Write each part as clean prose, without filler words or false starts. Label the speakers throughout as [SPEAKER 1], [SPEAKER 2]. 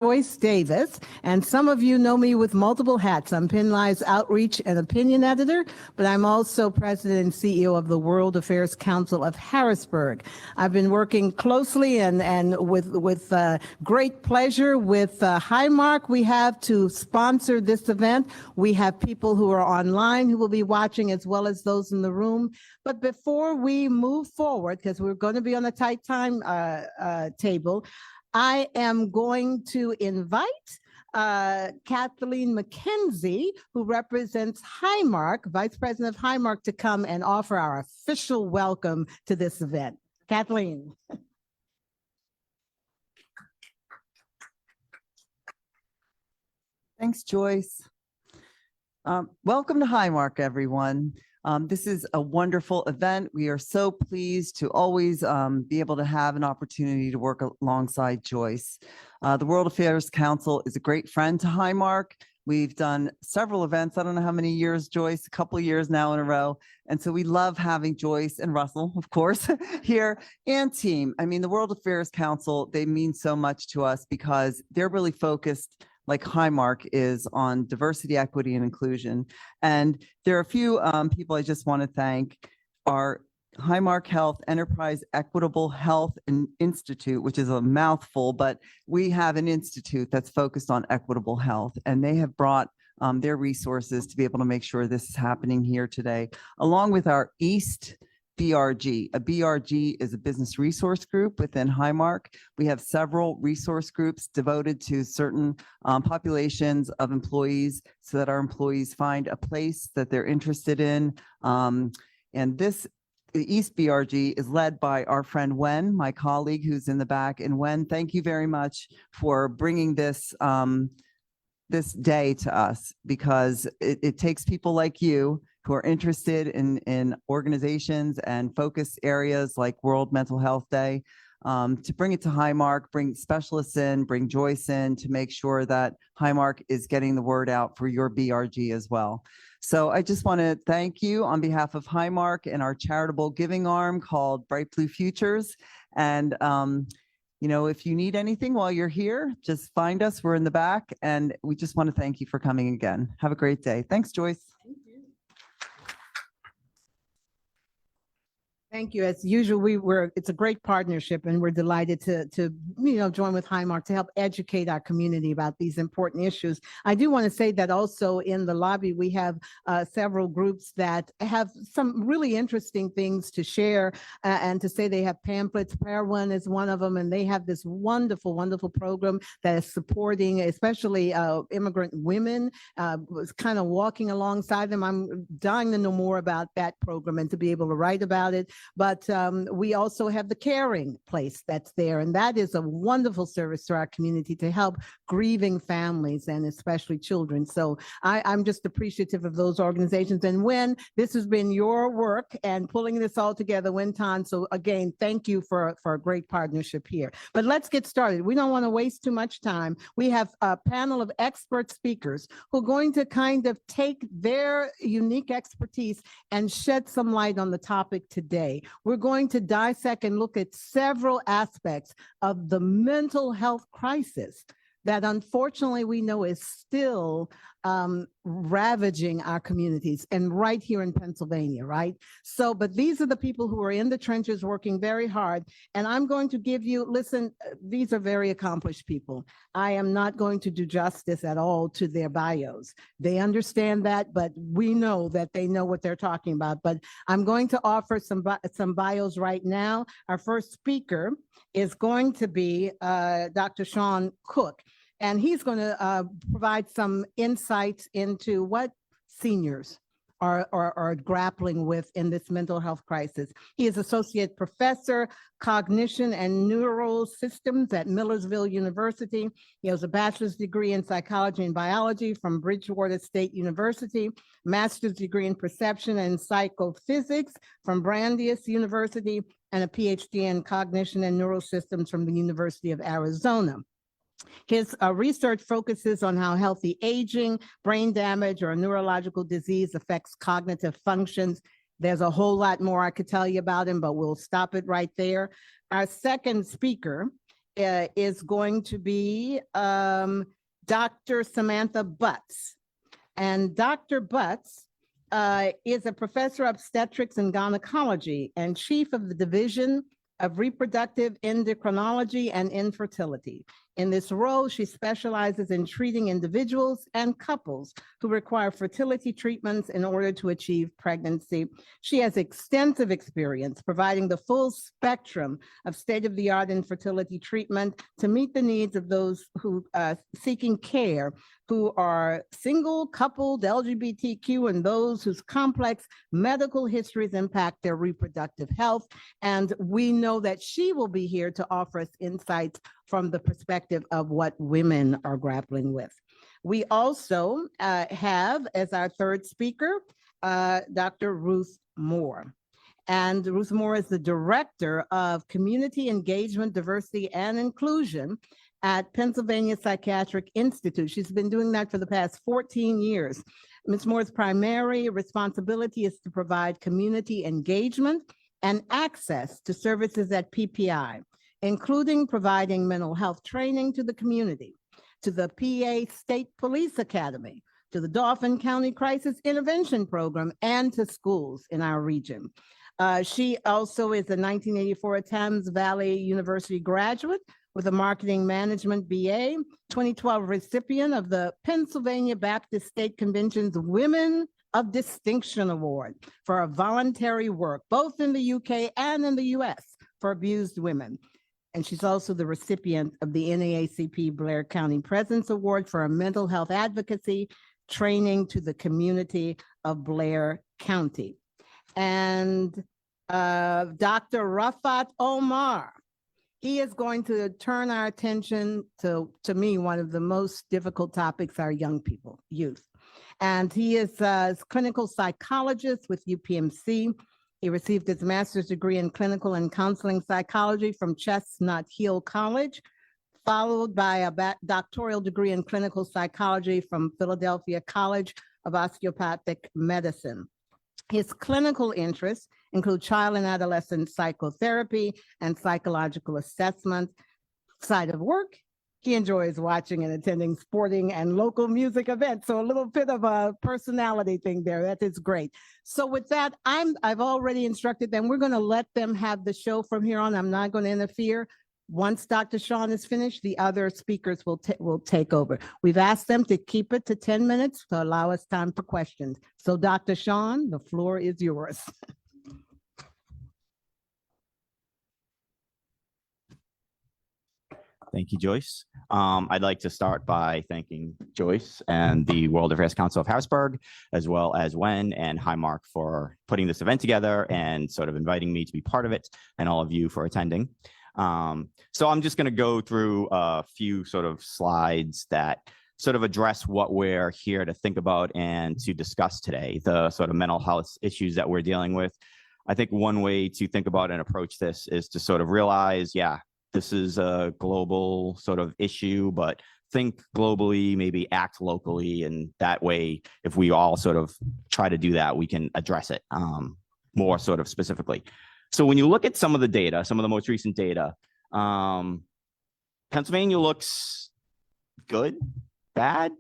[SPEAKER 1] Joyce Davis, and some of you know me with multiple hats. I'm PennLive's Outreach and Opinion Editor, but I'm also President and CEO of the World Affairs Council of Harrisburg. I've been working closely and with great pleasure with Highmark. We have to sponsor this event. We have people who are online who will be watching as well as those in the room. But before we move forward, because we're going to be on a tight time table, I am going to invite Kathleen McKenzie, who represents Highmark, Vice President of Highmark, to come and offer our official welcome to this event. Kathleen.
[SPEAKER 2] Thanks, Joyce. Welcome to Highmark, everyone. This is a wonderful event. We are so pleased to always be able to have an opportunity to work alongside Joyce. The World Affairs Council is a great friend to Highmark. We've done several events. I don't know how many years, Joyce, a couple of years now in a row. And so we love having Joyce and Russell, of course, here, and team. I mean, the World Affairs Council, they mean so much to us because they're really focused, like Highmark is, on diversity, equity, and inclusion. And there are a few people I just want to thank. Our Highmark Health Enterprise Equitable Health Institute, which is a mouthful, but we have an institute that's focused on equitable health, and they have brought their resources to be able to make sure this is happening here today, along with our East BRG. A BRG is a business resource group within Highmark. We have several resource groups devoted to certain populations of employees so that our employees find a place that they're interested in. The East BRG is led by our friend Wen, my colleague who's in the back. And Wen, thank you very much for bringing this this day to us, because it takes people like you who are interested in organizations and focus areas like World Mental Health Day to bring it to Highmark, bring specialists in, bring Joyce in to make sure that Highmark is getting the word out for your BRG as well. So I just want to thank you on behalf of Highmark and our charitable giving arm called Bright Blue Futures. And you know, if you need anything while you're here, just find us. We're in the back, and we just want to thank you for coming again. Have a great day. Thanks, Joyce.
[SPEAKER 1] Thank you. As usual, it's a great partnership, and we're delighted to join with Highmark to help educate our community about these important issues. I do want to say that also in the lobby we have several groups that have some really interesting things to share and to say. They have pamphlets. Prayer One is one of them, and they have this wonderful, wonderful program that is supporting especially immigrant women. Was kind of walking alongside them. I'm dying to know more about that program and to be able to write about it. But we also have the caring place that's there, and that is a wonderful service to our community to help grieving families and especially children. So I'm just appreciative of those organizations. And when this has been your work and pulling this all together, Winton. So again, thank you for a great partnership here. But let's get started. We don't want to waste too much time. We have a panel of expert speakers who are going to kind of take their unique expertise and shed some light on the topic today. We're going to dissect and look at several aspects of the mental health crisis that unfortunately we know is still ravaging our communities, and right here in Pennsylvania, right? So, but these are the people who are in the trenches working very hard. And I'm going to give you, listen, these are very accomplished people. I am not going to do justice at all to their bios. They understand that, but we know that they know what they're talking about. But I'm going to offer some bios right now. Our first speaker is going to be Dr. Shaun Cook. And he's going to provide some insights into what seniors are grappling with in this mental health crisis. He is Associate Professor, Cognition and Neural Systems at Millersville University. He has a bachelor's degree in psychology and biology from Bridgewater State University, master's degree in perception and psychophysics from Brandeis University, and a PhD in cognition and neural systems from the University of Arizona. His research focuses on how healthy aging, brain damage, or neurological disease affects cognitive functions. There's a whole lot more I could tell you about him, but we'll stop it right there. Our second speaker is going to be Dr. Samantha Butts. And Dr. Butts is a professor of obstetrics and gynecology and chief of the Division of Reproductive Endocrinology and Infertility. In this role, she specializes in treating individuals and couples who require fertility treatments in order to achieve pregnancy. She has extensive experience providing the full spectrum of state-of-the-art infertility treatment to meet the needs of those who seeking care, who are single, coupled, LGBTQ, and those whose complex medical histories impact their reproductive health. And we know that she will be here to offer us insights from the perspective of what women are grappling with. We also have as our third speaker, Dr. Ruth Moore. And Ruth Moore is the Director of Community Engagement, Diversity, and Inclusion at Pennsylvania Psychiatric Institute. She's been doing that for the past 14 years. Ms. Moore's primary responsibility is to provide community engagement and access to services at PPI, including providing mental health training to the community, to the PA State Police Academy, to the Dauphin County Crisis Intervention Program, and to schools in our region. She also is a 1984 Thames Valley University graduate with a marketing management BA, 2012 recipient of the Pennsylvania Baptist State Convention's Women of Distinction Award for her voluntary work, both in the UK and in the US, for abused women. And she's also the recipient of the NAACP Blair County Presence Award for her mental health advocacy training to the community of Blair County. And Dr. Rafat Omar, he is going to turn our attention to me, one of the most difficult topics, our young people, youth. And he is a clinical psychologist with UPMC. He received his master's degree in clinical and counseling psychology from Chestnut Hill College, followed by a doctoral degree in clinical psychology from Philadelphia College of Osteopathic Medicine. His clinical interests include child and adolescent psychotherapy and psychological assessment. Side of work, he enjoys watching and attending sporting and local music events. So a little bit of a personality thing there. That is great. So with that, I've already instructed them. We're going to let them have the show from here on. I'm not going to interfere. Once Dr. Shaun is finished, the other speakers will take over. We've asked them to keep it to 10 minutes to allow us time for questions. So Dr. Shaun, the floor is yours.
[SPEAKER 3] Thank you, Joyce. I'd like to start by thanking Joyce and the World Affairs Council of Harrisburg, as well as Wen and Highmark for putting this event together and sort of inviting me to be part of it, and all of you for attending. So I'm just going to go through a few sort of slides that sort of address what we're here to think about and to discuss today, the sort of mental health issues that we're dealing with. I think one way to think about and approach this is to sort of realize, yeah, this is a global sort of issue, but think globally, maybe act locally. And that way, if we all sort of try to do that, we can address it more sort of specifically. So when you look at some of the data, some of the most recent data, Pennsylvania looks good, bad,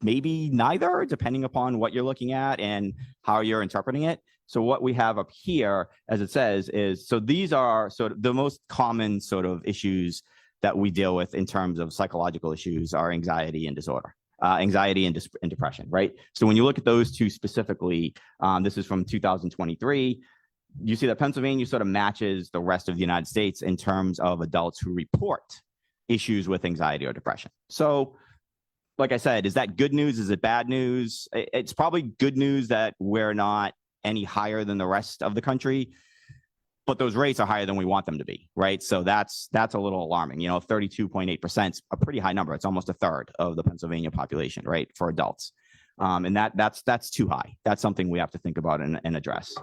[SPEAKER 3] maybe neither, depending upon what you're looking at and how you're interpreting it. So what we have up here, as it says, is, so these are sort of the most common sort of issues that we deal with in terms of psychological issues are anxiety and disorder, anxiety and depression, right? So when you look at those two specifically, this is from 2023, you see that Pennsylvania sort of matches the rest of the United States in terms of adults who report issues with anxiety or depression. So like I said, is that good news? Is it bad news? It's probably good news that we're not any higher than the rest of the country, but those rates are higher than we want them to be, right? So that's a little alarming. You know, 32.8% is a pretty high number. It's almost a third of the Pennsylvania population, right, for adults. And that's too high. That's something we have to think about and address.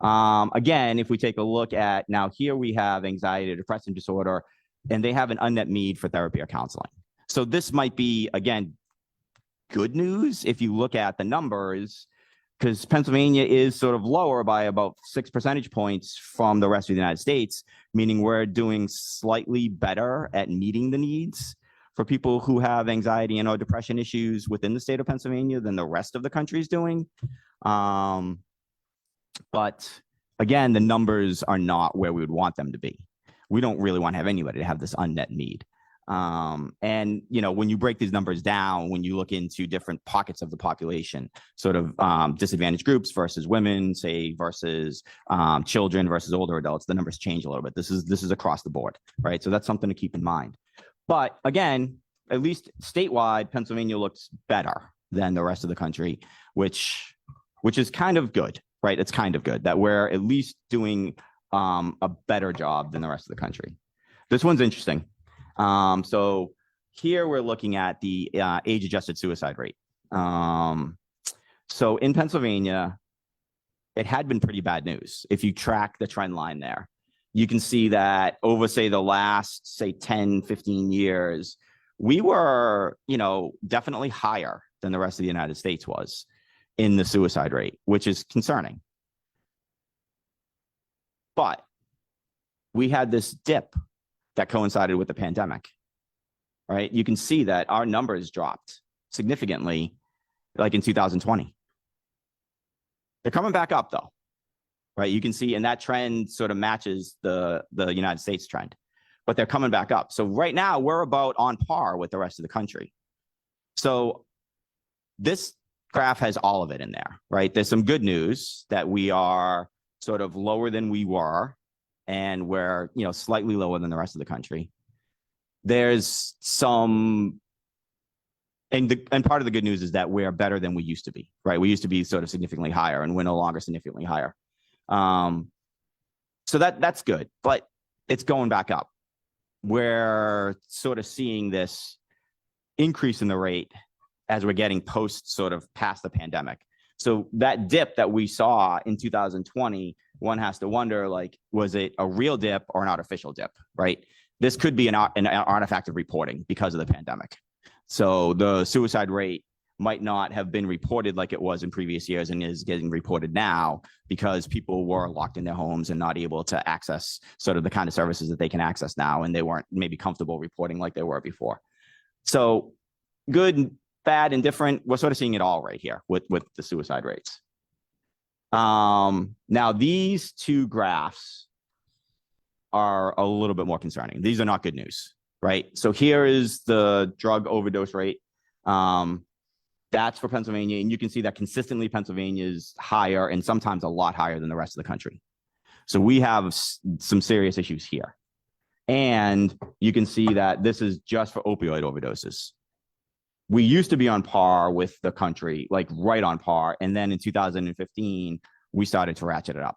[SPEAKER 3] Again, if we take a look at, now here we have anxiety or depressive disorder, and they have an unmet need for therapy or counseling. So this might be, again, good news if you look at the numbers, because Pennsylvania is sort of lower by about 6 percentage points from the rest of the United States, meaning we're doing slightly better at meeting the needs for people who have anxiety and or depression issues within the state of Pennsylvania than the rest of the country is doing. But again, the numbers are not where we would want them to be. We don't really want to have anybody to have this unmet need. And, you know, when you break these numbers down, when you look into different pockets of the population, sort of disadvantaged groups versus women, say, versus children versus older adults, the numbers change a little bit. This is across the board, right? So that's something to keep in mind. But again, at least statewide, Pennsylvania looks better than the rest of the country, which is kind of good, right? It's kind of good that we're at least doing a better job than the rest of the country. This one's interesting. So here we're looking at the age-adjusted suicide rate. So in Pennsylvania, it had been pretty bad news. If you track the trend line there, you can see that over, say, the last, say, 10, 15 years, we were, you know, definitely higher than the rest of the United States was in the suicide rate, which is concerning. But we had this dip that coincided with the pandemic, right? You can see that our numbers dropped significantly, like in 2020. They're coming back up though, right? You can see, and that trend sort of matches the United States trend, but they're coming back up. So right now we're about on par with the rest of the country. So this graph has all of it in there, right? There's some good news that we are sort of lower than we were, and we're, you know, slightly lower than the rest of the country. There's some, and part of the good news is that we're better than we used to be, right? We used to be sort of significantly higher, and we're no longer significantly higher. So that's good, but it's going back up. We're sort of seeing this increase in the rate as we're getting post sort of past the pandemic. So that dip that we saw in 2020, one has to wonder, like, was it a real dip or an artificial dip, right? This could be an artifact of reporting because of the pandemic. So the suicide rate might not have been reported like it was in previous years and is getting reported now because people were locked in their homes and not able to access sort of the kind of services that they can access now, and they weren't maybe comfortable reporting like they were before. So good, bad, and different, we're sort of seeing it all right here with the suicide rates. Now these two graphs are a little bit more concerning. These are not good news, right? So here is the drug overdose rate. That's for Pennsylvania, and you can see that consistently Pennsylvania is higher and sometimes a lot higher than the rest of the country. So we have some serious issues here. And you can see that this is just for opioid overdoses. We used to be on par with the country, like right on par. And then in 2015, we started to ratchet it up.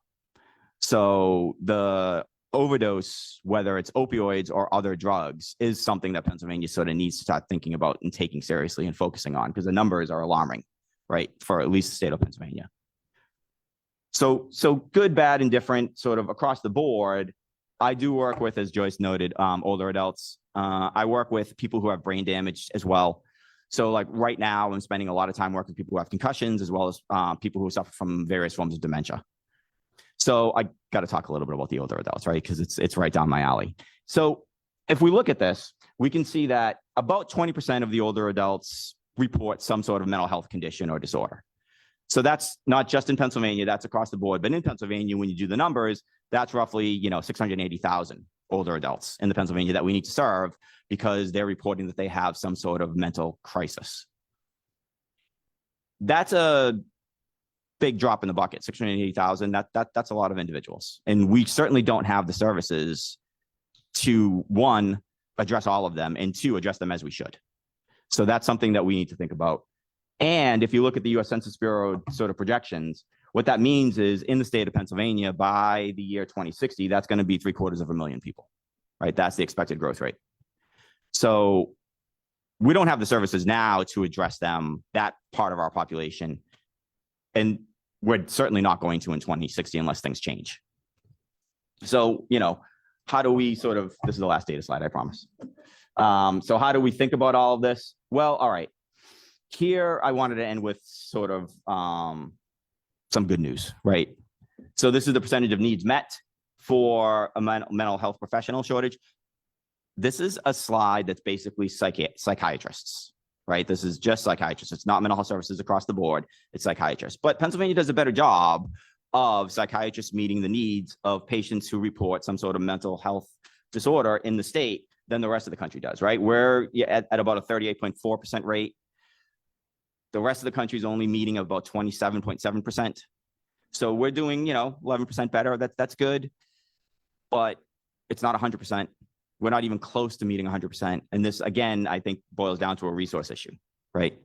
[SPEAKER 3] So the overdose, whether it's opioids or other drugs, is something that Pennsylvania sort of needs to start thinking about and taking seriously and focusing on, because the numbers are alarming, right, for at least the state of Pennsylvania. So good, bad, and different sort of across the board. I do work with, as Joyce noted, older adults. I work with people who have brain damage as well. So like right now, I'm spending a lot of time working with people who have concussions, as well as people who suffer from various forms of dementia. So I got to talk a little bit about the older adults, right? Because it's right down my alley. So if we look at this, we can see that about 20% of the older adults report some sort of mental health condition or disorder. So that's not just in Pennsylvania, that's across the board. But in Pennsylvania, when you do the numbers, that's roughly, 680,000 older adults in the Pennsylvania that we need to serve, because they're reporting that they have some sort of mental crisis. That's a big drop in the bucket, 680,000. That's a lot of individuals. And we certainly don't have the services to, one, address all of them, and two, address them as we should. So that's something that we need to think about. And if you look at the US Census Bureau sort of projections, what that means is in the state of Pennsylvania, by the year 2060, that's going to be 750,000 people, right? That's the expected growth rate. So we don't have the services now to address them, that part of our population. And we're certainly not going to in 2060 unless things change. So, how do we sort of, this is the last data slide, I promise. So how do we think about all of this? Well, all right. Here, I wanted to end with sort of some good news, right? So this is the percentage of needs met for a mental health professional shortage. This is a slide that's basically psychiatrists, right? This is just psychiatrists. It's not mental health services across the board. It's psychiatrists. But Pennsylvania does a better job of psychiatrists meeting the needs of patients who report some sort of mental health disorder in the state than the rest of the country does, right? We're at about a 38.4% rate. The rest of the country is only meeting about 27.7%. So we're doing, 11% better. That's good, but it's not 100%. We're not even close to meeting 100%. And this, again, I think boils down to a resource issue, right?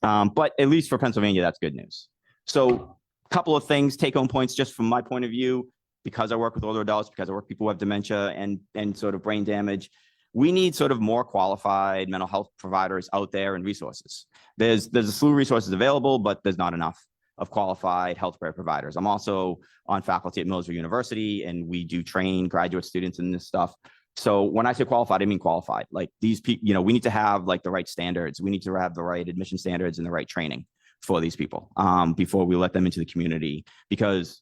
[SPEAKER 3] But at least for Pennsylvania, that's good news. So a couple of things, take-home points, just from my point of view, because I work with older adults, because I work with people who have dementia and sort of brain damage, we need sort of more qualified mental health providers out there and resources. There's a slew of resources available, but there's not enough of qualified healthcare providers. I'm also on faculty at Millersville University, and we do train graduate students in this stuff. So when I say qualified, I mean qualified. Like these people, we need to have like the right standards. We need to have the right admission standards and the right training for these people before we let them into the community. Because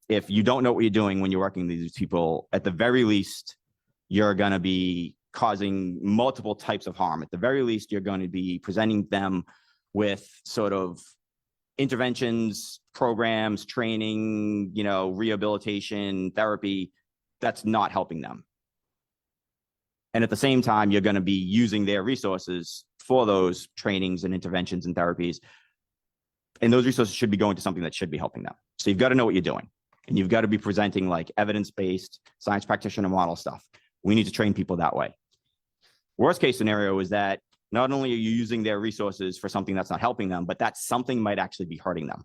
[SPEAKER 3] if you don't know what you're doing when you're working with these people, at the very least, you're going to be causing multiple types of harm. At the very least, you're going to be presenting them with sort of interventions, programs, training, rehabilitation, therapy that's not helping them. And at the same time, you're going to be using their resources for those trainings and interventions and therapies. And those resources should be going to something that should be helping them. So you've got to know what you're doing. And you've got to be presenting like evidence-based science practitioner model stuff. We need to train people that way. Worst case scenario is that not only are you using their resources for something that's not helping them, but that something might actually be hurting them.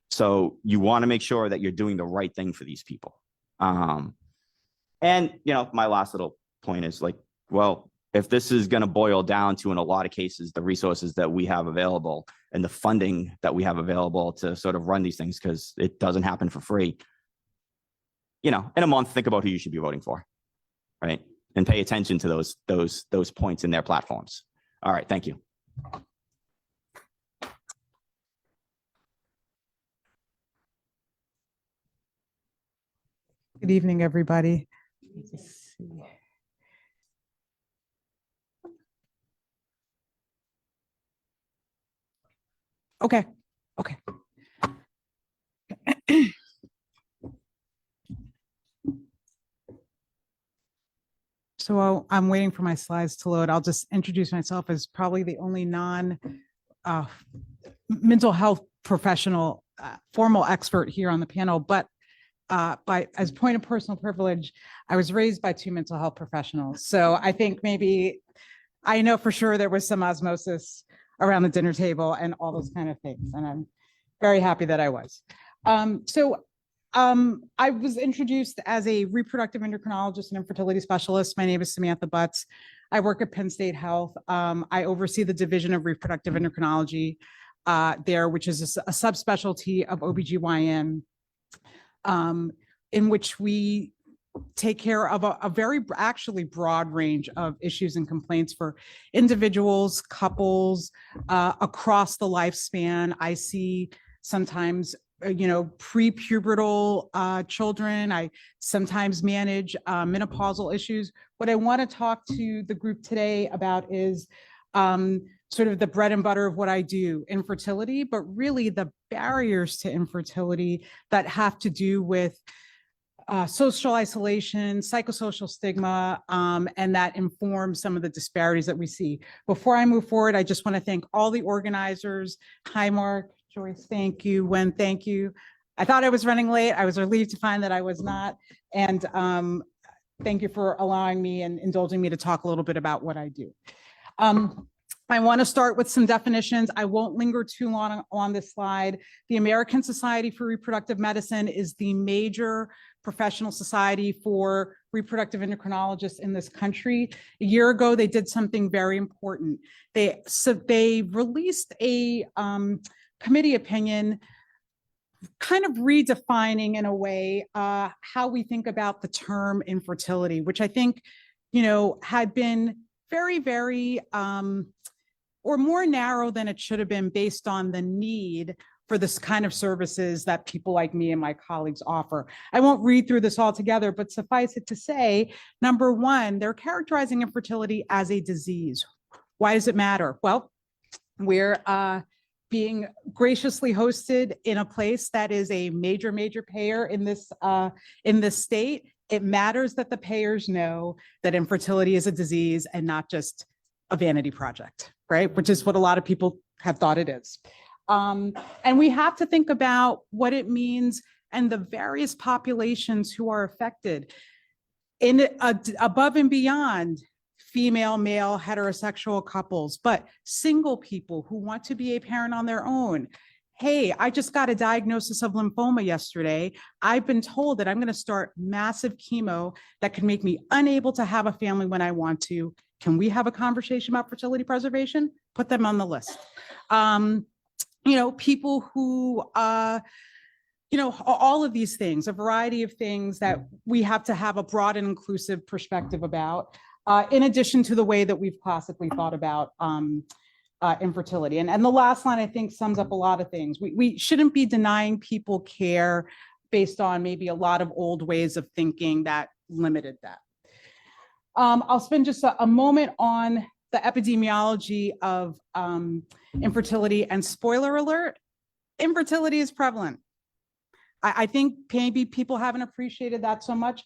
[SPEAKER 3] So you want to make sure that you're doing the right thing for these people. And, my last little point is like, well, if this is going to boil down to, in a lot of cases, the resources that we have available and the funding that we have available to sort of run these things, because it doesn't happen for free, in a month, think about who you should be voting for, right? And pay attention to those points in their platforms. All right, thank you.
[SPEAKER 4] Good evening, everybody. Let's see. Okay. So I'm waiting for my slides to load. I'll just introduce myself as probably the only mental health professional, formal expert here on the panel, but as point of personal privilege, I was raised by two mental health professionals. So I think maybe I know for sure there was some osmosis around the dinner table and all those kind of things. And I'm very happy that I was. I was introduced as a reproductive endocrinologist and infertility specialist. My name is Samantha Butts. I work at Penn State Health. I oversee the division of reproductive endocrinology there, which is a subspecialty of OBGYN, in which we take care of a very actually broad range of issues and complaints for individuals, couples, across the lifespan. I see sometimes pre-pubertal children. I sometimes manage menopausal issues. What I want to talk to the group today about is sort of the bread and butter of what I do, infertility, but really the barriers to infertility that have to do with social isolation, psychosocial stigma, and that informs some of the disparities that we see. Before I move forward, I just want to thank all the organizers, Highmark, Joyce, thank you. Wen, thank you. I thought I was running late. I was relieved to find that I was not. And thank you for allowing me and indulging me to talk a little bit about what I do. I want to start with some definitions. I won't linger too long on this slide. The American Society for Reproductive Medicine is the major professional society for reproductive endocrinologists in this country. A year ago, they did something very important. They released a committee opinion kind of redefining in a way how we think about the term infertility, which I think, had been very, very or more narrow than it should have been based on the need for for this kind of services that people like me and my colleagues offer. I won't read through this all together, but suffice it to say, number one, they're characterizing infertility as a disease. Why does it matter? Well, we're being graciously hosted in a place that is a major payer in this state. It matters that the payers know that infertility is a disease and not just a vanity project, right? Which is what a lot of people have thought it is. And we have to think about what it means and the various populations who are affected in above and beyond female, male, heterosexual couples, but single people who want to be a parent on their own. Hey, I just got a diagnosis of lymphoma yesterday. I've been told that I'm going to start massive chemo that can make me unable to have a family when I want to. Can we have a conversation about fertility preservation? Put them on the list. People who, all of these things, a variety of things that we have to have a broad and inclusive perspective about, in addition to the way that we've classically thought about infertility. And the last line, I think, sums up a lot of things. We shouldn't be denying people care based on maybe a lot of old ways of thinking that limited that. I'll spend just a moment on the epidemiology of infertility, and spoiler alert, infertility is prevalent. I think maybe people haven't appreciated that so much.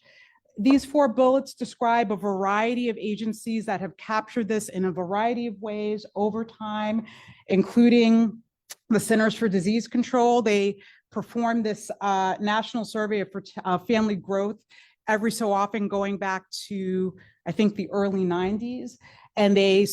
[SPEAKER 4] These 4 bullets describe a variety of agencies that have captured this in a variety of ways over time, including the Centers for Disease Control. They perform this national survey of family growth every so often, going back to, I think, the early 90s. And they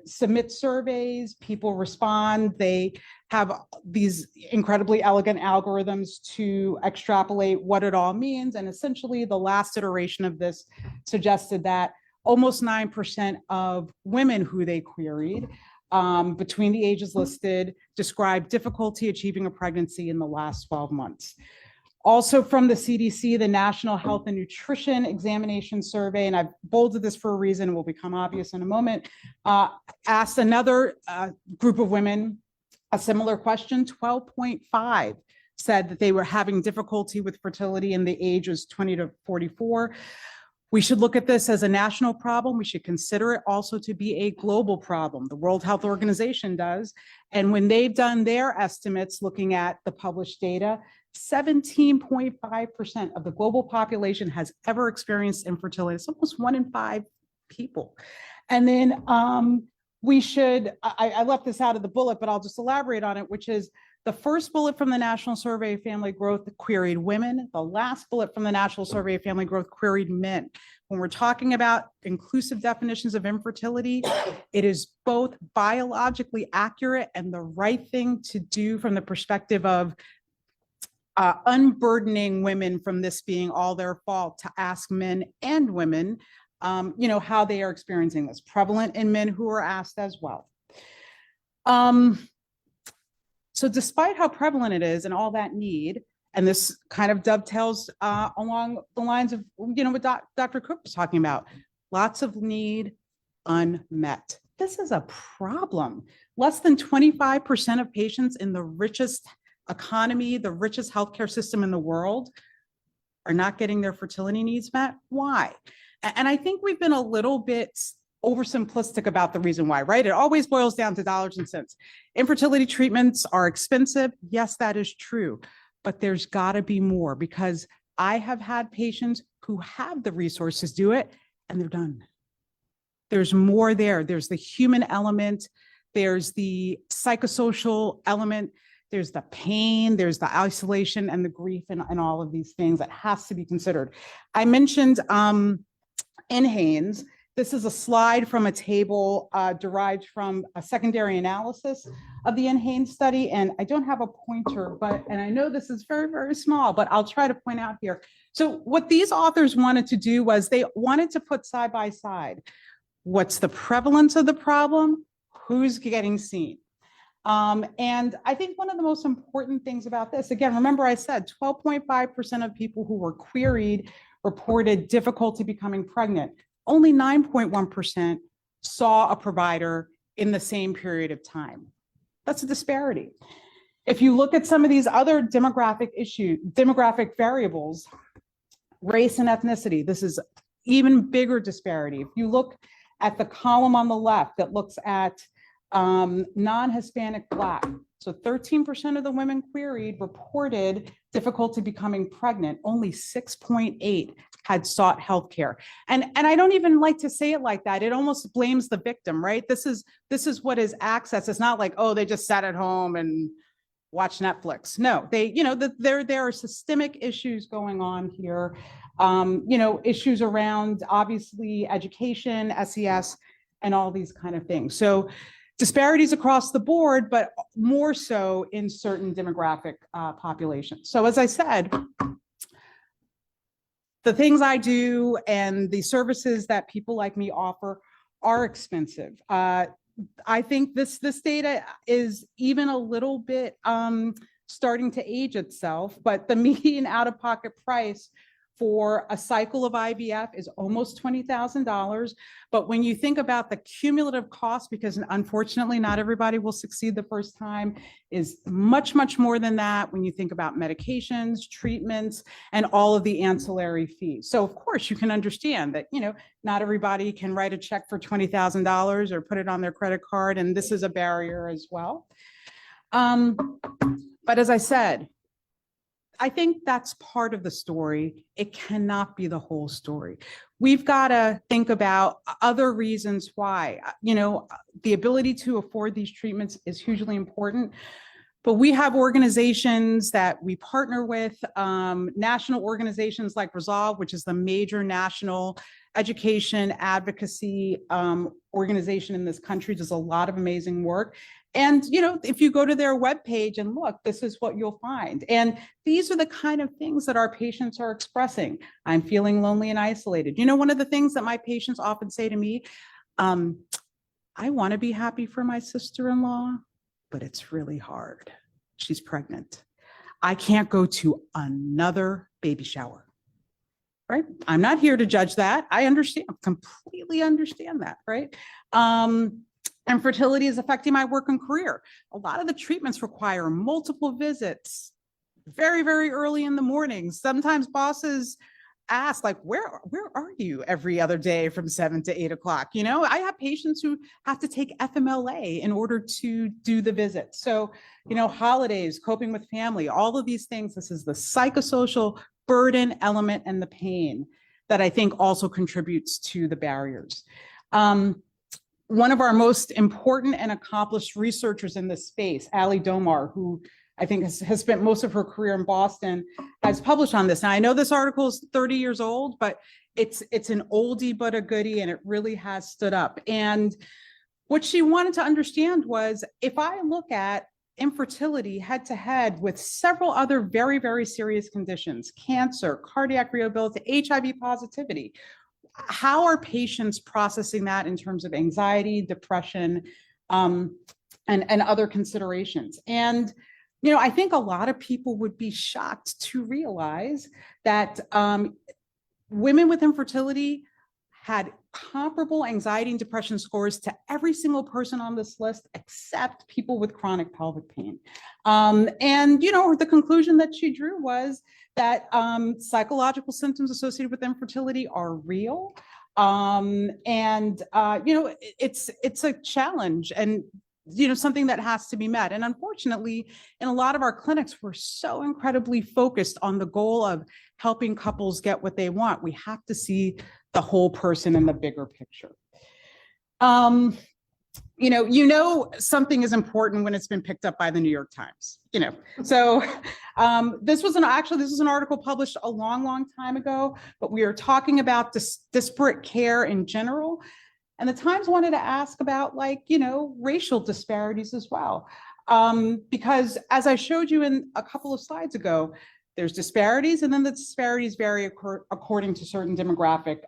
[SPEAKER 4] submit surveys, people respond. They have these incredibly elegant algorithms to extrapolate what it all means. And essentially, the last iteration of this suggested that almost 9% of women who they queried between the ages listed described difficulty achieving a pregnancy in the last 12 months. Also from the CDC, the National Health and Nutrition Examination Survey, and I've bolded this for a reason, it will become obvious in a moment, asked another group of women a similar question. 12.5 said that they were having difficulty with fertility in the ages 20 to 44. We should look at this as a national problem. We should consider it also to be a global problem. The World Health Organization does. And when they've done their estimates looking at the published data, 17.5% of the global population has ever experienced infertility. It's almost 1 in 5 people. And then we should, I left this out of the bullet, but I'll just elaborate on it, which is the first bullet from the National Survey of Family Growth queried women. The last bullet from the National Survey of Family Growth queried men. When we're talking about inclusive definitions of infertility, it is both biologically accurate and the right thing to do from the perspective of unburdening women from this being all their fault, to ask men and women, how they are experiencing this, prevalent in men who are asked as well. So despite how prevalent it is and all that need, and this kind of dovetails along the lines of, what Dr. Cook was talking about, lots of need unmet. This is a problem. Less than 25% of patients in the richest economy, the richest healthcare system in the world, are not getting their fertility needs met. Why? And I think we've been a little bit oversimplistic about the reason why, right? It always boils down to dollars and cents. Infertility treatments are expensive. Yes, that is true, but there's got to be more, because I have had patients who have the resources do it and they're done. There's more there. There's the human element. There's the psychosocial element. There's the pain, there's the isolation and the grief and all of these things that has to be considered. I mentioned NHANES. This is a slide from a table derived from a secondary analysis of the NHANES study. And I don't have a pointer, and I know this is very, very small, but I'll try to point out here. So what these authors wanted to do was they wanted to put side by side, what's the prevalence of the problem, who's getting seen. And I think one of the most important things about this, again, remember I said 12.5% of people who were queried reported difficulty becoming pregnant. Only 9.1% saw a provider in the same period of time. That's a disparity. If you look at some of these other demographic variables, race and ethnicity, this is even bigger disparity. If you look at the column on the left that looks at non-Hispanic Black, so 13% of the women queried reported difficulty becoming pregnant. Only 6.8 had sought healthcare. And I don't even like to say it like that. It almost blames the victim, right? This is what is access. It's not like, oh, they just sat at home and watch Netflix. No, there are systemic issues going on here. Issues around obviously education, SES, and all these kind of things. So disparities across the board, but more so in certain demographic populations. So as I said, the things I do and the services that people like me offer are expensive. I think this data is even a little bit starting to age itself, but the median out-of-pocket price for a cycle of IVF is almost $20,000. But when you think about the cumulative cost, because unfortunately not everybody will succeed the first time, is much, much more than that when you think about medications, treatments, and all of the ancillary fees. So of course you can understand that, not everybody can write a check for $20,000 or put it on their credit card, and this is a barrier as well. But as I said, I think that's part of the story. It cannot be the whole story. We've got to think about other reasons why. The ability to afford these treatments is hugely important. But we have organizations that we partner with, national organizations like Resolve, which is the major national education advocacy organization in this country, does a lot of amazing work. And, if you go to their webpage and look, this is what you'll find. And these are the kind of things that our patients are expressing. I'm feeling lonely and isolated. One of the things that my patients often say to me, I want to be happy for my sister-in-law, but it's really hard. She's pregnant. I can't go to another baby shower. Right? I'm not here to judge that. I understand, completely understand that, right? And fertility is affecting my work and career. A lot of the treatments require multiple visits, very, very early in the morning. Sometimes bosses ask, like, where are you every other day from 7 to 8 o'clock? I have patients who have to take FMLA in order to do the visit. So, holidays, coping with family, all of these things, this is the psychosocial burden element and the pain that I think also contributes to the barriers. One of our most important and accomplished researchers in this space, Ali Domar, who I think has spent most of her career in Boston, has published on this. Now, I know this article is 30 years old, but it's an oldie but a goodie, and it really has stood up. And what she wanted to understand was, if I look at infertility head to head with several other very, very serious conditions, cancer, cardiac rehabilitation, HIV positivity, how are patients processing that in terms of anxiety, depression, and other considerations? And, I think a lot of people would be shocked to realize that women with infertility had comparable anxiety and depression scores to every single person on this list, except people with chronic pelvic pain. And, the conclusion that she drew was that psychological symptoms associated with infertility are real. It's a challenge and, something that has to be met. And unfortunately, in a lot of our clinics, we're so incredibly focused on the goal of helping couples get what they want. We have to see the whole person in the bigger picture. Something is important when it's been picked up by the New York Times, So this was an article published a long, long time ago, but we are talking about disparate care in general. And the Times wanted to ask about racial disparities as well. Because as I showed you in a couple of slides ago, there's disparities, and then the disparities vary according to certain demographic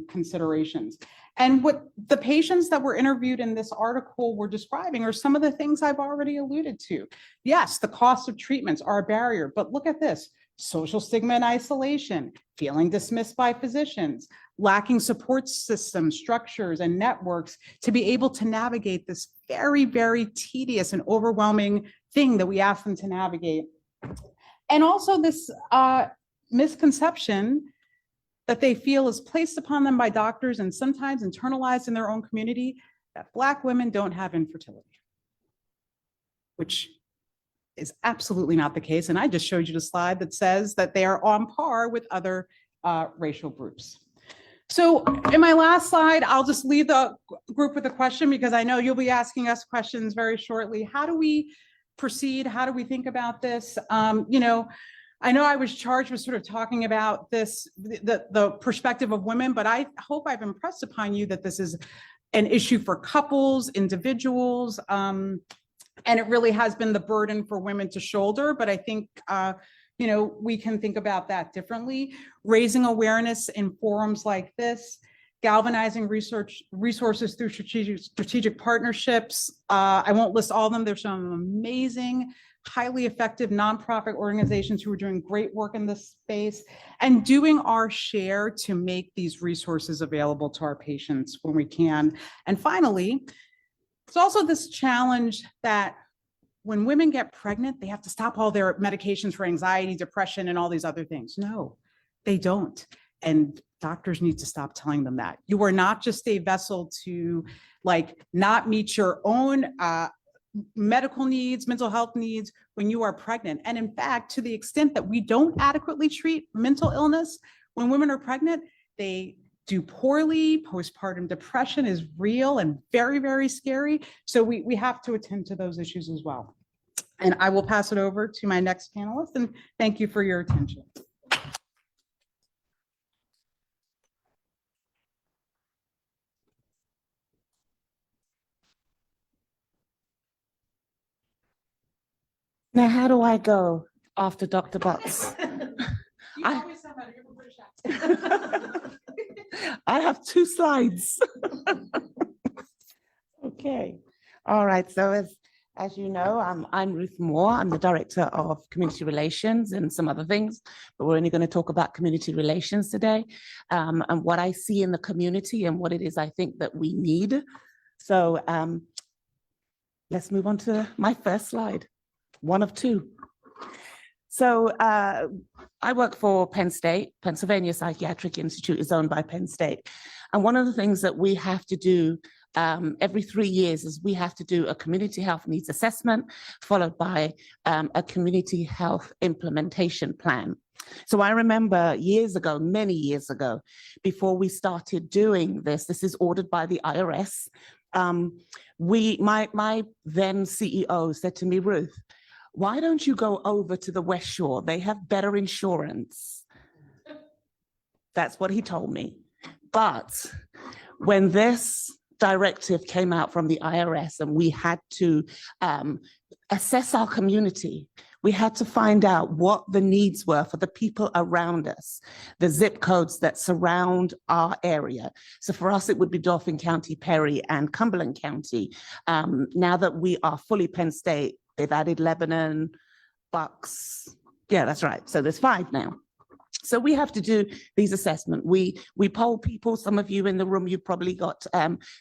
[SPEAKER 4] considerations. And what the patients that were interviewed in this article were describing are some of the things I've already alluded to. Yes, the cost of treatments are a barrier, but look at this. social stigma and isolation, feeling dismissed by physicians, lacking support systems, structures, and networks to be able to navigate this very, very tedious and overwhelming thing that we ask them to navigate. And also this misconception that they feel is placed upon them by doctors and sometimes internalized in their own community that Black women don't have infertility, which is absolutely not the case. And I just showed you the slide that says that they are on par with other racial groups. So in my last slide, I'll just leave the group with a question because I know you'll be asking us questions very shortly. How do we proceed? How do we think about this? You know, I know I was charged with sort of talking about this, the perspective of women, but I hope I've impressed upon you that this is an issue for couples, individuals, and it really has been the burden for women to shoulder. But I think, you know, we can think about that differently. Raising awareness in forums like this, galvanizing resources through strategic partnerships. I won't list all of them. There's some amazing, highly effective nonprofit organizations who are doing great work in this space and doing our share to make these resources available to our patients when we can. And finally, it's also this challenge that when women get pregnant, they have to stop all their medications for anxiety, depression, and all these other things. No, they don't. And doctors need to stop telling them that. You are not just a vessel to like not meet your own medical needs, mental health needs when you are pregnant. And in fact, to the extent that we don't adequately treat mental illness when women are pregnant, they do poorly. Postpartum depression is real and very, very scary. So we have to attend to those issues as well. And I will pass it over to my next panelist, and thank you for your attention.
[SPEAKER 5] Now, how do I go after Dr. Butts? I have 2 slides. Okay. All right. So as you know, I'm Ruth Moore. I'm the Director of Community Relations and some other things, but we're only going to talk about community relations today, and what I see in the community and what it is I think that we need. So let's move on to my first slide, one of 2. So I work for Penn State. Pennsylvania Psychiatric Institute is owned by Penn State. And one of the things that we have to do every 3 years is we have to do a community health needs assessment, followed by a community health implementation plan. So I remember years ago, many years ago, before we started doing this, this is ordered by the IRS. My then CEO said to me, Ruth, why don't you go over to the West Shore? They have better insurance. That's what he told me. But when this directive came out from the IRS and we had to assess our community, we had to find out what the needs were for the people around us, the zip codes that surround our area. So for us, it would be Dauphin County, Perry, and Cumberland County. Now that we are fully Penn State, they've added Lebanon, Bucks. Yeah, that's right. So there's 5 now. So we have to do these assessments. We poll people. Some of you in the room, you've probably got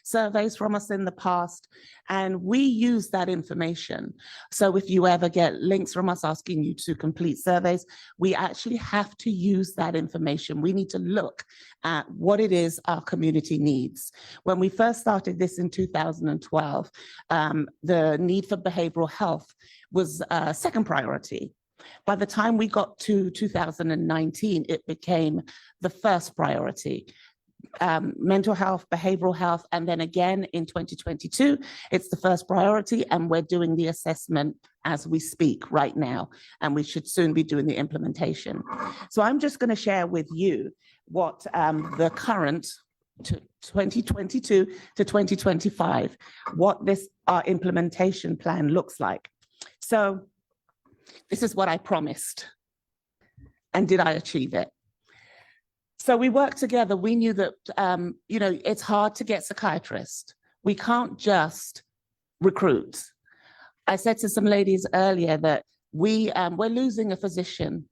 [SPEAKER 5] surveys from us in the past, and we use that information. So if you ever get links from us asking you to complete surveys, we actually have to use that information. We need to look at what it is our community needs. When we first started this in 2012, the need for behavioral health was a second priority. By the time we got to 2019, it became the first priority. Mental health, behavioral health, and then again in 2022, it's the first priority, and we're doing the assessment as we speak right now, and we should soon be doing the implementation. So I'm just going to share with you what the current 2022 to 2025, what this our implementation plan looks like. So this is what I promised. And did I achieve it? So we worked together. We knew that, you know, it's hard to get psychiatrists. We can't just recruit. I said to some ladies earlier that we're losing a physician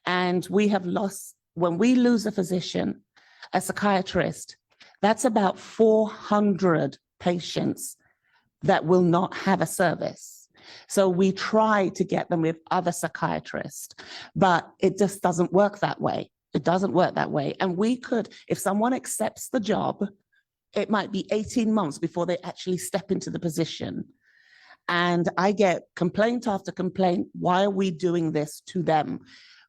[SPEAKER 5] And we have lost, when we lose a physician, a psychiatrist, that's about 400 patients that will not have a service. So we try to get them with other psychiatrists, but it just doesn't work that way. It doesn't work that way. And we could, if someone accepts the job, it might be 18 months before they actually step into the position. And I get complaint after complaint, why are we doing this to them?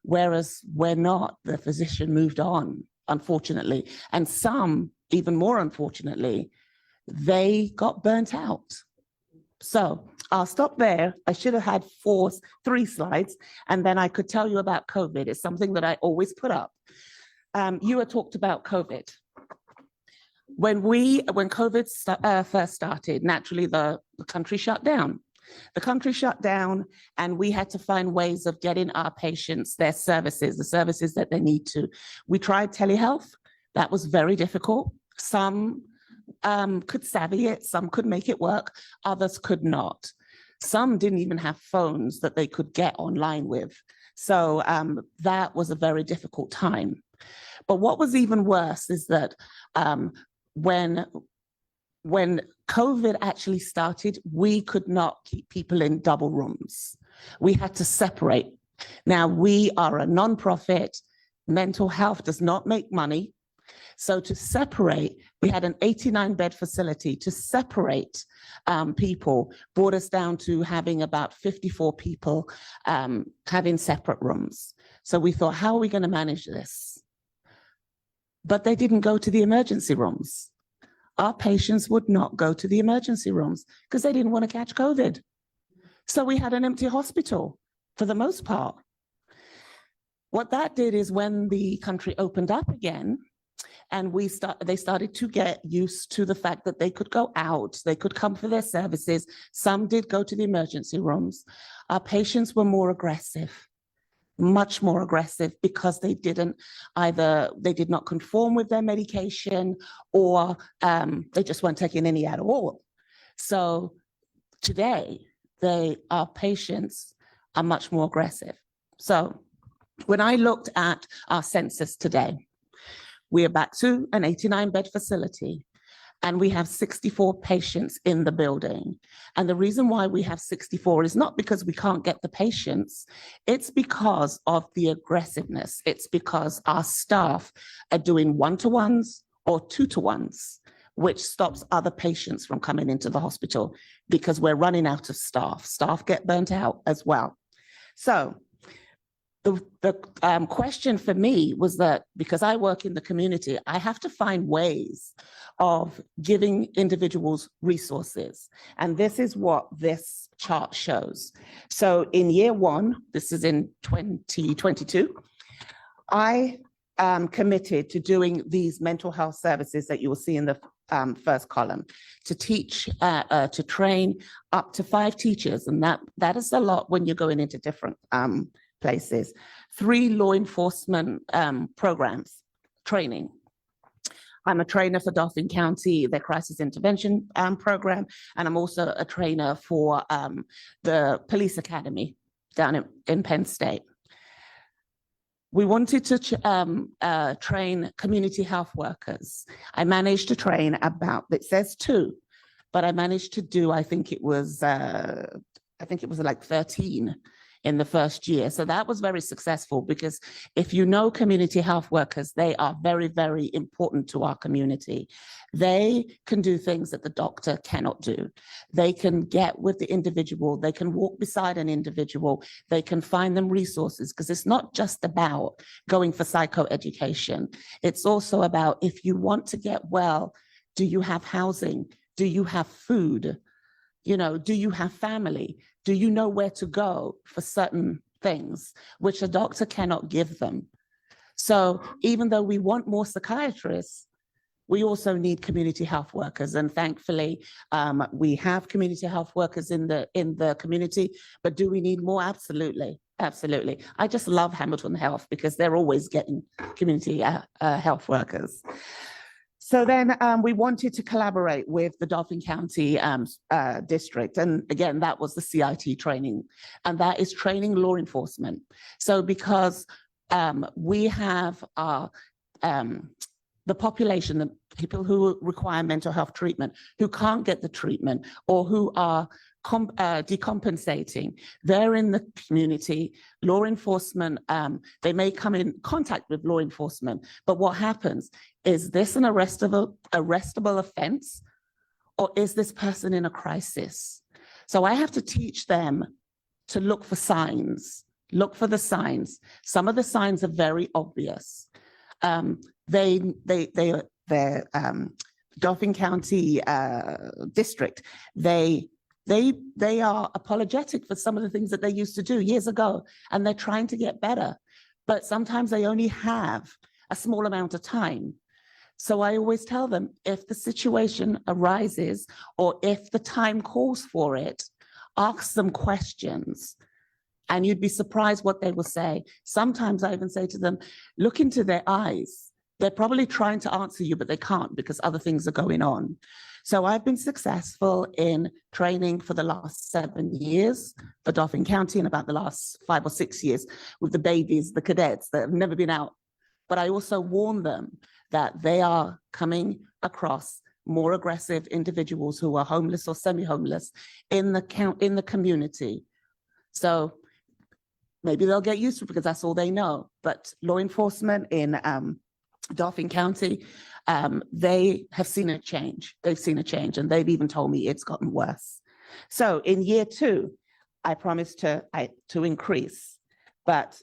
[SPEAKER 5] Whereas we're not, the physician moved on, unfortunately. And some, even more unfortunately, they got burnt out. So I'll stop there. I should have had 3 slides, and then I could tell you about COVID. It's something that I always put up. You had talked about COVID. When COVID first started, naturally the country shut down. The country shut down, and we had to find ways of getting our patients their services, the services that they need to. We tried telehealth. That was very difficult. Some could savvy it, some could make it work, others could not. Some didn't even have phones that they could get online with. So that was a very difficult time. But what was even worse is that when COVID actually started, we could not keep people in double rooms. We had to separate. Now, we are a nonprofit. Mental health does not make money. So to separate, we had an 89-bed facility. To separate people brought us down to having about 54 people having separate rooms. So we thought, how are we going to manage this? But they didn't go to the emergency rooms. Our patients would not go to the emergency rooms because they didn't want to catch COVID. So we had an empty hospital for the most part. What that did is when the country opened up again, and they started to get used to the fact that they could go out, they could come for their services. Some did go to the emergency rooms. Our patients were more aggressive, much more aggressive, because they did not conform with their medication, or they just weren't taking any at all. So today, our patients are much more aggressive. So when I looked at our census today, we are back to an 89-bed facility, and we have 64 patients in the building. And the reason why we have 64 is not because we can't get the patients, it's because of the aggressiveness. It's because our staff are doing 1-to-1s or 2-to-1s, which stops other patients from coming into the hospital because we're running out of staff. Staff get burnt out as well. So the question for me was that because I work in the community, I have to find ways of giving individuals resources. And this is what this chart shows. So in year 1, this is in 2022, I am committed to doing these mental health services that you will see in the first column, to teach, to train up to 5 teachers. And that is a lot when you're going into different places. 3 law enforcement programs, training. I'm a trainer for Dauphin County, their crisis intervention program, and I'm also a trainer for the police academy down in Penn State. We wanted to train community health workers. I managed to train about, it says 2, but I managed to do, I think it was like 13 in the first year. So that was very successful, because if you know community health workers, they are very, very important to our community. They can do things that the doctor cannot do. They can get with the individual, they can walk beside an individual, they can find them resources, because it's not just about going for psychoeducation. It's also about, if you want to get well, do you have housing? Do you have food? You know, do you have family? Do you know where to go for certain things, which a doctor cannot give them? So even though we want more psychiatrists, we also need community health workers. And thankfully, we have community health workers in the community, but do we need more? Absolutely, absolutely. I just love Hamilton Health because they're always getting community health workers. So then we wanted to collaborate with the Dauphin County district. And again, that was the CIT training, and that is training law enforcement. So because we have the population, the people who require mental health treatment, who can't get the treatment or who are decompensating, they're in the community. Law enforcement, they may come in contact with law enforcement, but what happens is this an arrestable offense, or is this person in a crisis? So I have to teach them to look for signs, look for the signs. Some of the signs are very obvious. Their Dauphin County district, they are apologetic for some of the things that they used to do years ago, and they're trying to get better. But sometimes they only have a small amount of time. So I always tell them, if the situation arises or if the time calls for it, ask them questions. And you'd be surprised what they will say. Sometimes I even say to them, look into their eyes. They're probably trying to answer you, but they can't because other things are going on. So I've been successful in training for the last 7 years for Dauphin County and about the last 5 or 6 years with the babies, the cadets that have never been out. But I also warn them that they are coming across more aggressive individuals who are homeless or semi-homeless in the community. So maybe they'll get used to it because that's all they know. But law enforcement in Dauphin County, they have seen a change. They've seen a change, and they've even told me it's gotten worse. So in year 2, I promised to increase, but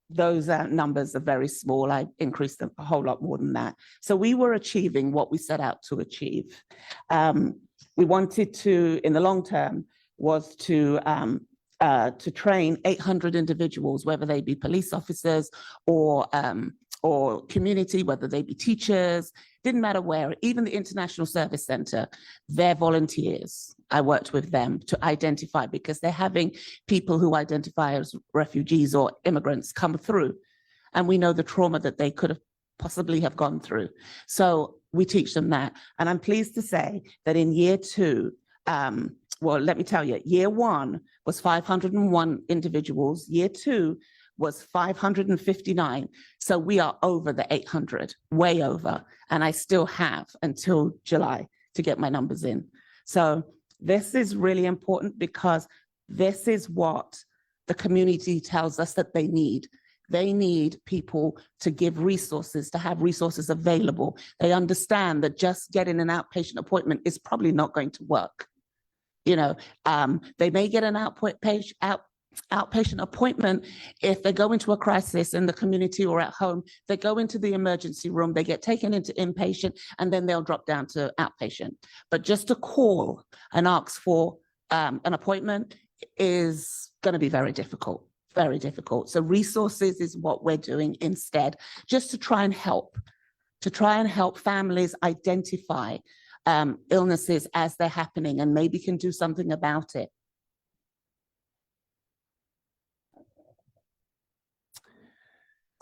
[SPEAKER 5] those numbers are very small. I increased them a whole lot more than that. So we were achieving what we set out to achieve. We wanted to, in the long term, was to train 800 individuals, whether they be police officers or community, whether they be teachers, didn't matter where, even the International Service Center, they're volunteers. I worked with them to identify, because they're having people who identify as refugees or immigrants come through. And we know the trauma that they could have possibly have gone through. So we teach them that. And I'm pleased to say that in year 2, well, let me tell you, year 1 was 501 individuals. Year 2 was 559. So we are over the 800, way over. And I still have until July to get my numbers in. So this is really important, because this is what the community tells us that they need. They need people to give resources, to have resources available. They understand that just getting an outpatient appointment is probably not going to work. You know, they may get an outpatient appointment if they go into a crisis in the community or at home. They go into the emergency room, they get taken into inpatient, and then they'll drop down to outpatient. But just to call and ask for an appointment is going to be very difficult, very difficult. So resources is what we're doing instead, just to try and help families identify illnesses as they're happening, and maybe can do something about it.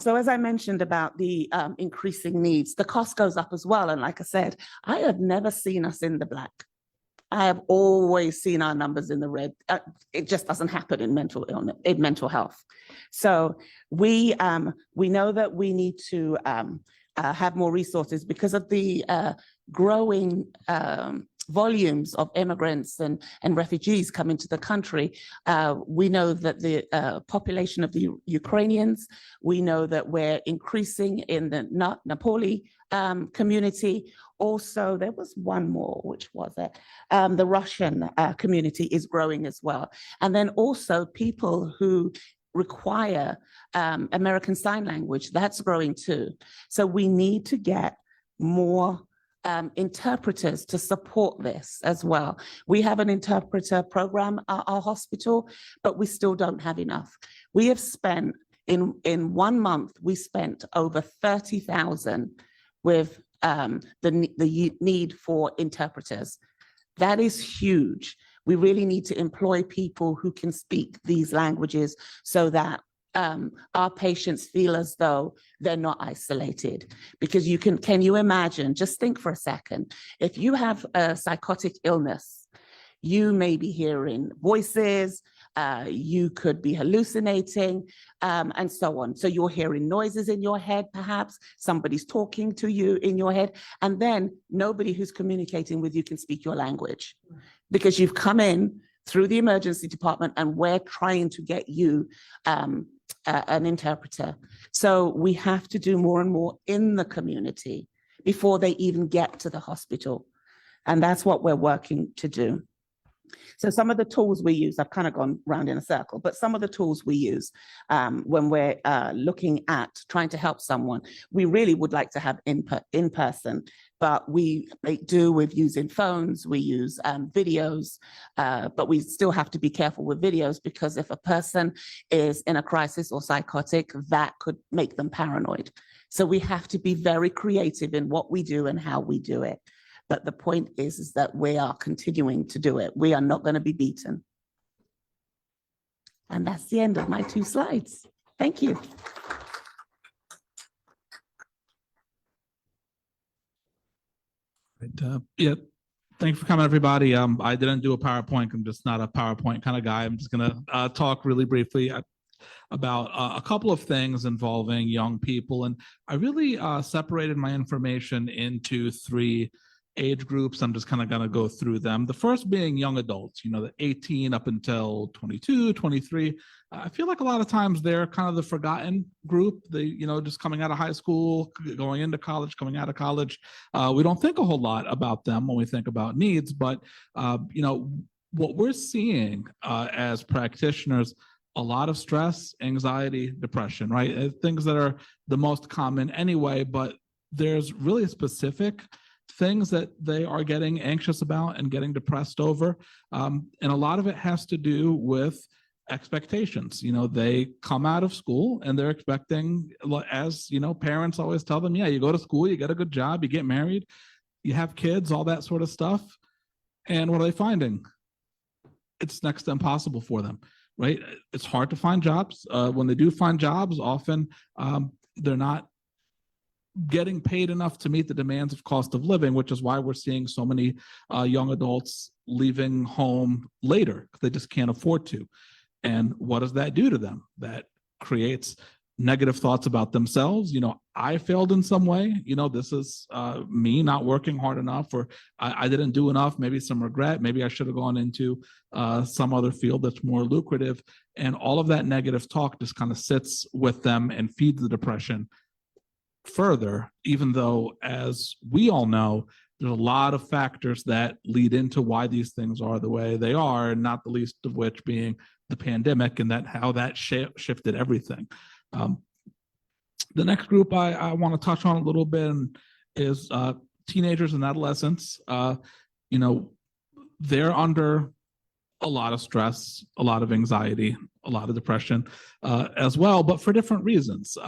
[SPEAKER 5] So as I mentioned about the increasing needs, the cost goes up as well. And like I said, I have never seen us in the black. I have always seen our numbers in the red. It just doesn't happen in mental illness, in mental health. So we know that we need to have more resources because of the growing volumes of immigrants and refugees coming to the country. We know that the population of the Ukrainians, we know that we're increasing in the Nepali community. Also, there was one more, which was it? The Russian community is growing as well. And then also people who require American Sign Language, that's growing too. So we need to get more interpreters to support this as well. We have an interpreter program at our hospital, but we still don't have enough. We have spent, in 1 month, we spent over 30,000 with the need for interpreters. That is huge. We really need to employ people who can speak these languages so that our patients feel as though they're not isolated. Because can you imagine, just think for a second, if you have a psychotic illness, you may be hearing voices, you could be hallucinating, and so on. So you're hearing noises in your head, perhaps somebody's talking to you in your head, and then nobody who's communicating with you can speak your language because you've come in through the emergency department and we're trying to get you an interpreter. So we have to do more and more in the community before they even get to the hospital. And that's what we're working to do. So some of the tools we use, I've kind of gone round in a circle, but some of the tools we use when we're looking at trying to help someone, we really would like to have in person, but we make do with using phones, we use videos, but we still have to be careful with videos because if a person is in a crisis or psychotic, that could make them paranoid. So we have to be very creative in what we do and how we do it. But the point is that we are continuing to do it. We are not going to be beaten. And that's the end of my 2 slides. Thank you.
[SPEAKER 6] Yeah, thanks for coming, everybody. I didn't do a PowerPoint. I'm just not a PowerPoint kind of guy. I'm just going to talk really briefly about a couple of things involving young people. And I really separated my information into 3 age groups. I'm just kind of going to go through them. The first being young adults, the 18 up until 22, 23. I feel like a lot of times they're kind of the forgotten group. They, just coming out of high school, going into college, coming out of college. We don't think a whole lot about them when we think about needs, but, what we're seeing as practitioners, a lot of stress, anxiety, depression, right? Things that are the most common anyway, but there's really specific things that they are getting anxious about and getting depressed over. And a lot of it has to do with expectations. They come out of school and they're expecting, as parents always tell them, yeah, you go to school, you get a good job, you get married, you have kids, all that sort of stuff. And what are they finding? It's next to impossible for them, right? It's hard to find jobs. When they do find jobs, often they're not getting paid enough to meet the demands of cost of living, which is why we're seeing so many young adults leaving home later because they just can't afford to. And what does that do to them? That creates negative thoughts about themselves. I failed in some way. This is me not working hard enough, or I didn't do enough, maybe some regret. Maybe I should have gone into some other field that's more lucrative. And all of that negative talk just kind of sits with them and feeds the depression further, even though, as we all know, there's a lot of factors that lead into why these things are the way they are, and not the least of which being the pandemic and how that shifted everything. The next group I want to touch on a little bit is teenagers and adolescents. They're under a lot of stress, a lot of anxiety, a lot of depression as well, but for different reasons.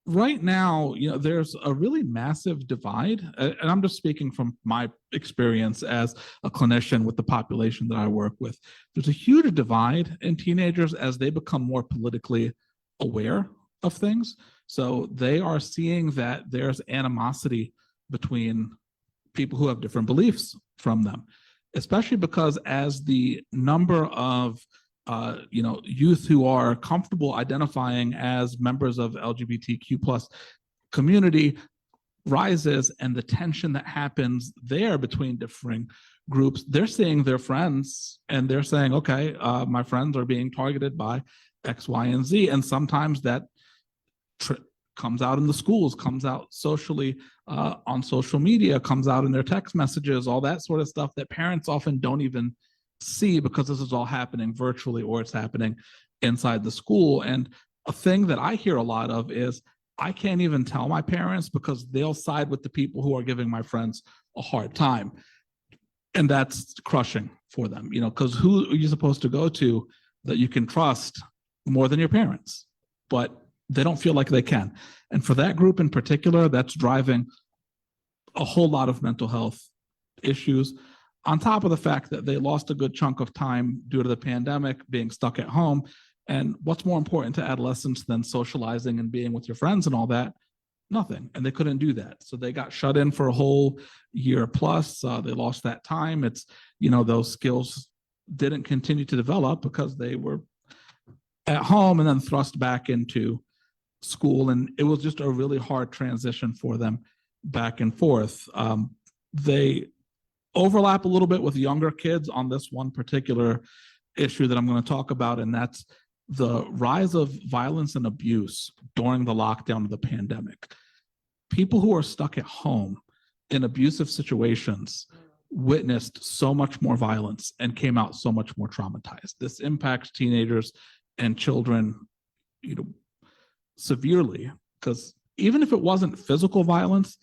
[SPEAKER 6] Right now, there's a really massive divide, and I'm just speaking from my experience as a clinician with the population that I work with. There's a huge divide in teenagers as they become more politically aware of things. So they are seeing that there's animosity between people who have different beliefs from them, especially because as the number of youth who are comfortable identifying as members of LGBTQ+ community rises, and the tension that happens there between differing groups, they're seeing their friends and they're saying, okay, my friends are being targeted by X, Y, and Z. And sometimes that comes out in the schools, comes out socially on social media, comes out in their text messages, all that sort of stuff that parents often don't even see because this is all happening virtually or it's happening inside the school. And a thing that I hear a lot of is I can't even tell my parents because they'll side with the people who are giving my friends a hard time. And that's crushing for them, because who are you supposed to go to that you can trust more than your parents? But they don't feel like they can. And for that group in particular, that's driving a whole lot of mental health issues, on top of the fact that they lost a good chunk of time due to the pandemic, being stuck at home, And what's more important to adolescents than socializing and being with your friends and all that? Nothing. And they couldn't do that. So they got shut in for a whole year plus. They lost that time. It's, those skills didn't continue to develop because they were at home and then thrust back into school. And it was just a really hard transition for them back and forth. They overlap a little bit with younger kids on this one particular issue that I'm going to talk about, and that's the rise of violence and abuse during the lockdown of the pandemic. People who are stuck at home in abusive situations witnessed so much more violence and came out so much more traumatized. This impacts teenagers and children, severely, because even if it wasn't physical violence,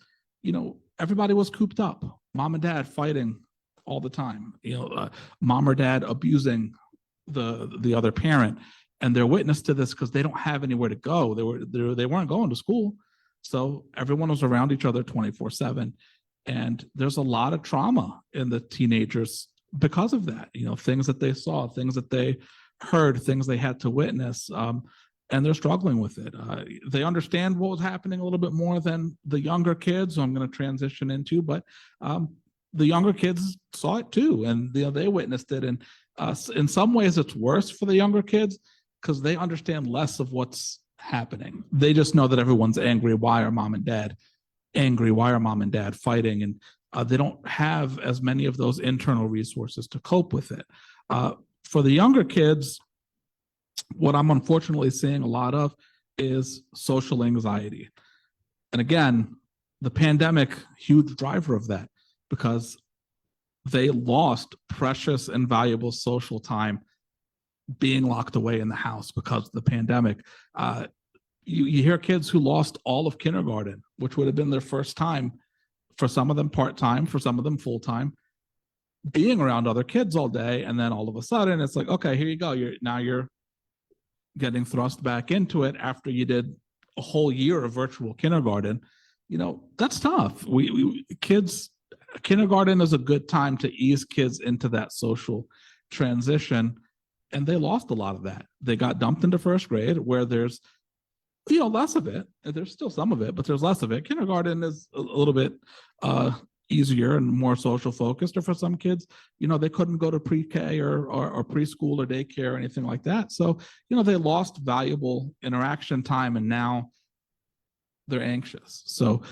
[SPEAKER 6] everybody was cooped up. Mom and dad fighting all the time, mom or dad abusing the other parent, and they're witness to this because they don't have anywhere to go. They weren't going to school, so everyone was around each other 24/7, and there's a lot of trauma in the teenagers because of that. Things that they saw, things that they heard, things they had to witness, and they're struggling with it. They understand what was happening a little bit more than the younger kids, who I'm going to transition into, but the younger kids saw it too, and they witnessed it. And in some ways, it's worse for the younger kids because they understand less of what's happening. They just know that everyone's angry. Why are mom and dad angry? Why are mom and dad fighting? And they don't have as many of those internal resources to cope with it. For the younger kids, what I'm unfortunately seeing a lot of is social anxiety. And again, the pandemic, huge driver of that, because they lost precious and valuable social time being locked away in the house because of the pandemic. You hear kids who lost all of kindergarten, which would have been their first time, for some of them part-time, for some of them full-time, being around other kids all day. And then all of a sudden it's like, okay, here you go. You're getting thrust back into it after you did a whole year of virtual kindergarten. That's tough. Kindergarten is a good time to ease kids into that social transition, and they lost a lot of that. They got dumped into first grade, where there's less of it. There's still some of it, but there's less of it. Kindergarten is a little bit easier and more social focused. Or for some kids, they couldn't go to pre-K or preschool or daycare or anything like that. So, they lost valuable interaction time, and now they're anxious. So,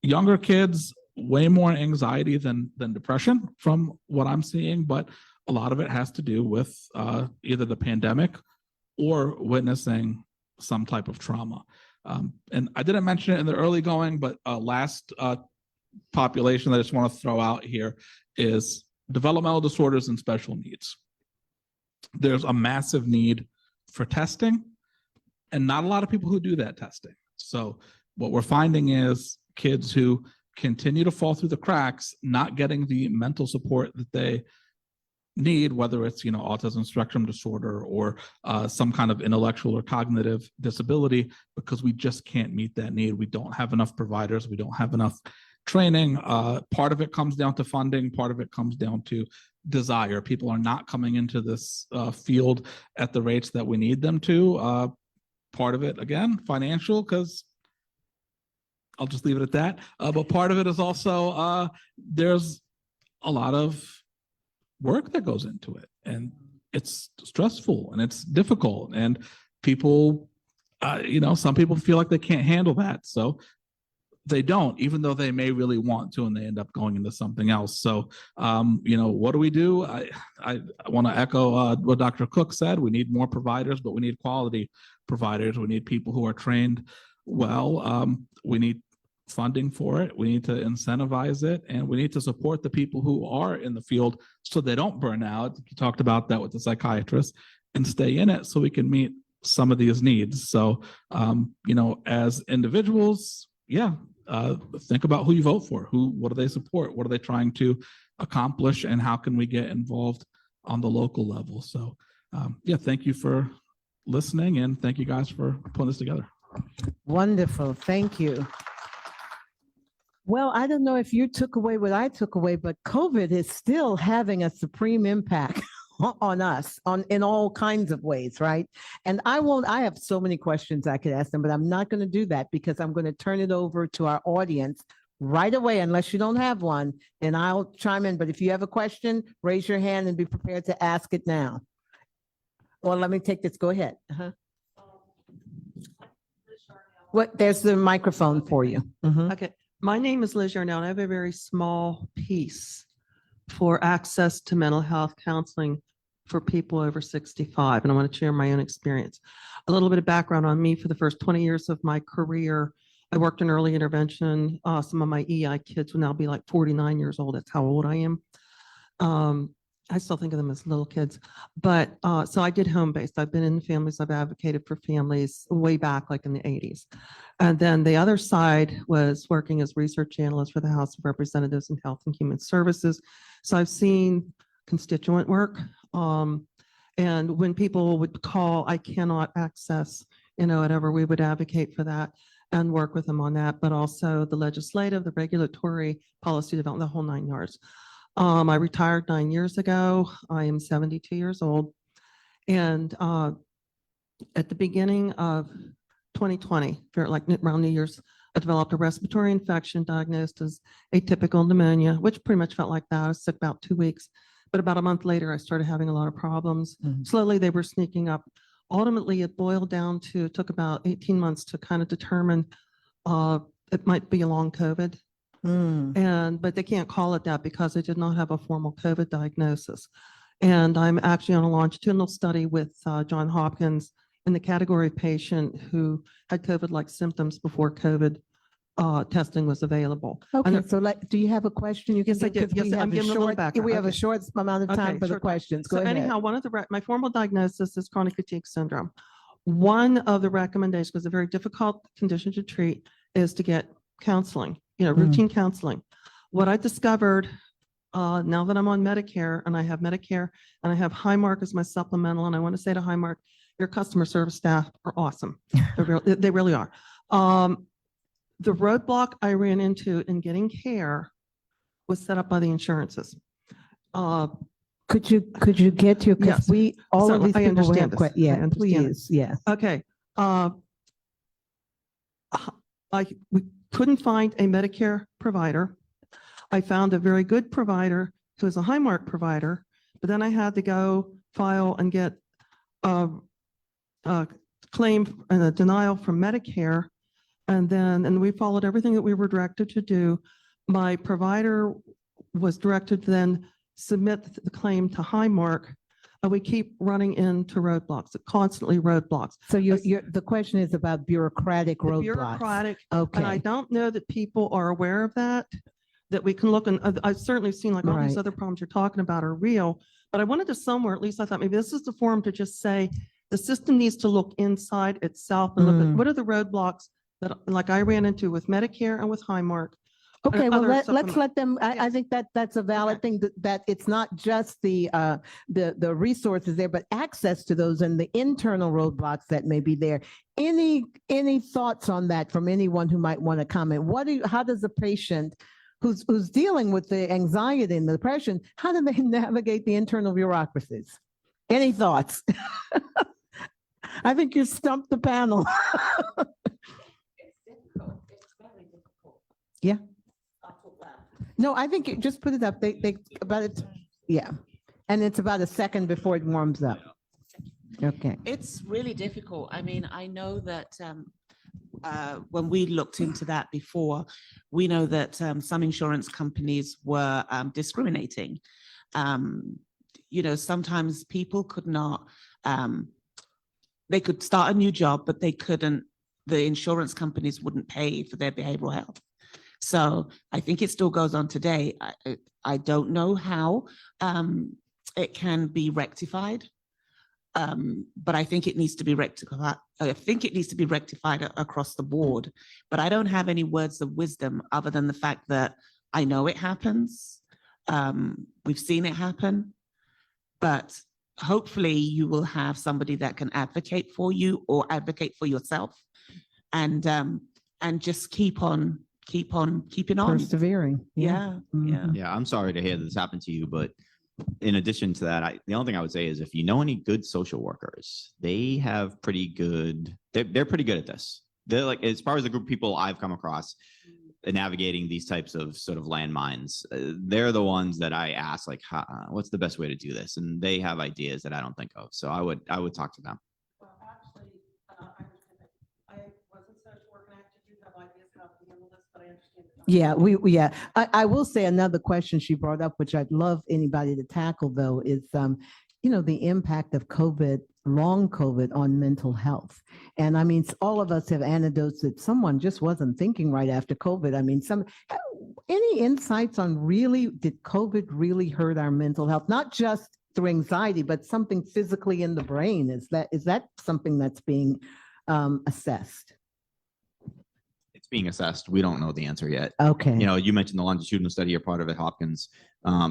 [SPEAKER 6] younger kids, way more anxiety than depression from what I'm seeing, but a lot of it has to do with either the pandemic or witnessing some type of trauma. And I didn't mention it in the early going, but last population that I just want to throw out here is developmental disorders and special needs. There's a massive need for testing, and not a lot of people who do that testing. So what we're finding is kids who continue to fall through the cracks, not getting the mental support that they need, whether it's autism spectrum disorder or some kind of intellectual or cognitive disability, because we just can't meet that need. We don't have enough providers. We don't have enough training. Part of it comes down to funding. Part of it comes down to desire. People are not coming into this field at the rates that we need them to. Part of it, again, financial, because I'll just leave it at that. But part of it is also there's a lot of work that goes into it, and it's stressful and it's difficult, and people, some people feel like they can't handle that, so they don't, even though they may really want to, and they end up going into something else. So, what do we do? I want to echo what Dr. Cook said. We need more providers, but we need quality providers. We need people who are trained well. We need funding for it. We need to incentivize it, and we need to support the people who are in the field so they don't burn out. You talked about that with the psychiatrist, and stay in it so we can meet some of these needs. So, as individuals, think about who you vote for. What do they support? What are they trying to accomplish? And how can we get involved on the local level? So, thank you for listening, and thank you guys for putting this together.
[SPEAKER 1] Wonderful. Thank you. Well, I don't know if you took away what I took away, but COVID is still having a supreme impact on us in all kinds of ways, right? And I have so many questions I could ask them, but I'm not going to do that because I'm going to turn it over to our audience right away, unless you don't have one, and I'll chime in. But if you have a question, raise your hand and be prepared to ask it now. Well, let me take this. Go ahead. What? There's the microphone for you. Mhm.
[SPEAKER 7] Okay, my name is Liz Yarnell, and I have a very small piece for access to mental health counseling for people over 65, and I want to share my own experience. A little bit of background on me: for the first 20 years of my career, I worked in early intervention. Some of my EI kids will now be like 49 years old. That's how old I am. I still think of them as little kids, but so I did home-based. I've been in families. I've advocated for families way back, like in the 80s. And then the other side was working as research analyst for the House of Representatives in Health and Human Services. So I've seen constituent work. And when people would call, I cannot access, whatever, we would advocate for that and work with them on that, but also the legislative, the regulatory, policy development, the whole 9 yards. I retired 9 years ago. I am 72 years old. And at the beginning of 2020, like around New Year's, I developed a respiratory infection diagnosed as atypical pneumonia, which pretty much felt like that. I was sick about 2 weeks. But about a month later, I started having a lot of problems. Slowly, they were sneaking up. Ultimately, it boiled down to, it took about 18 months to kind of determine it might be a long COVID. But they can't call it that because I did not have a formal COVID diagnosis. And I'm actually on a longitudinal study with Johns Hopkins in the category of patient who had COVID-like symptoms before COVID testing was available.
[SPEAKER 1] Okay, so do you have a question? You can
[SPEAKER 7] Yes, I do. Yes, I'm giving a little background.
[SPEAKER 1] We have a
[SPEAKER 7] Okay.
[SPEAKER 1] short amount of time
[SPEAKER 7] Okay,
[SPEAKER 1] for the
[SPEAKER 7] short.
[SPEAKER 1] questions. Go
[SPEAKER 7] So
[SPEAKER 1] ahead.
[SPEAKER 7] anyhow, one of my formal diagnosis is chronic fatigue syndrome. One of the recommendations, because it's a very difficult condition to treat, is to get counseling, routine counseling. What I discovered now that I'm on Medicare, and I have Medicare, and I have Highmark as my supplemental, and I want to say to Highmark, your customer service staff are awesome. They really are. The roadblock I ran into in getting care was set up by the insurances.
[SPEAKER 1] Could you get to, because
[SPEAKER 7] Yes.
[SPEAKER 1] all of
[SPEAKER 7] So
[SPEAKER 1] these
[SPEAKER 7] I
[SPEAKER 1] people
[SPEAKER 7] understand
[SPEAKER 1] have
[SPEAKER 7] this. I
[SPEAKER 1] yeah,
[SPEAKER 7] understand it.
[SPEAKER 1] please, yeah.
[SPEAKER 7] Okay. We couldn't find a Medicare provider. I found a very good provider who is a Highmark provider, but then I had to go file and get a claim and a denial from Medicare. And we followed everything that we were directed to do. My provider was directed to then submit the claim to Highmark. And we keep running into roadblocks, constantly roadblocks.
[SPEAKER 1] So the question is about bureaucratic
[SPEAKER 7] The
[SPEAKER 1] roadblocks.
[SPEAKER 7] bureaucratic, and I
[SPEAKER 1] Okay,
[SPEAKER 7] don't know that people are aware of that we can look, and I've certainly seen like all these
[SPEAKER 1] Right.
[SPEAKER 7] other problems you're talking about are real, but I wanted to somewhere, at least I thought maybe this is the forum to just say, the system needs to look inside itself and look at what are the roadblocks that like I ran into with Medicare and with Highmark.
[SPEAKER 1] okay, well,
[SPEAKER 7] other
[SPEAKER 1] let's
[SPEAKER 7] supplement-
[SPEAKER 1] let them, I
[SPEAKER 7] Yes.
[SPEAKER 1] think that's a valid
[SPEAKER 7] Okay.
[SPEAKER 1] thing, that it's not just the resources there, but access to those and the internal roadblocks that may be there. Any thoughts on that from anyone who might want to comment? How does a patient who's dealing with the anxiety and the depression, how do they navigate the internal bureaucracies? Any thoughts? I think you stumped the panel. Yeah. No, I think you just put it up. They about it. Yeah. And it's about a second before it warms up. Okay.
[SPEAKER 5] It's really difficult. I mean, I know that when we looked into that before, we know that some insurance companies were discriminating. Sometimes people could not, they could start a new job, but they couldn't, the insurance companies wouldn't pay for their behavioral health. So I think it still goes on today. I don't know how it can be rectified. But I think it needs to be rectified. I think it needs to be rectified across the board. But I don't have any words of wisdom other than the fact that I know it happens. We've seen it happen. But hopefully you will have somebody that can advocate for you or advocate for yourself, and just keep on keeping on.
[SPEAKER 1] Persevering.
[SPEAKER 5] Yeah.
[SPEAKER 1] Mhm.
[SPEAKER 3] Yeah, I'm sorry to hear this happened to you, but in addition to that, the only thing I would say is if you know any good social workers, they have pretty good, they're pretty good at this. They're like, as far as the group of people I've come across navigating these types of sort of landmines, they're the ones that I ask, like, what's the best way to do this? And they have ideas that I don't think of. So I would talk to them.
[SPEAKER 7] Well, actually, I wasn't social work and I actually do have ideas how to handle this, but I understand.
[SPEAKER 1] Yeah, I will say another question she brought up, which I'd love anybody to tackle though, is, the impact of COVID, long COVID on mental health. And I mean, all of us have anecdotes that someone just wasn't thinking right after COVID. I mean, any insights on did COVID really hurt our mental health? Not just through anxiety, but something physically in the brain. Is that something that's being assessed?
[SPEAKER 3] It's being assessed. We don't know the answer yet.
[SPEAKER 1] Okay.
[SPEAKER 3] You mentioned the longitudinal study, you're part of it, Hopkins.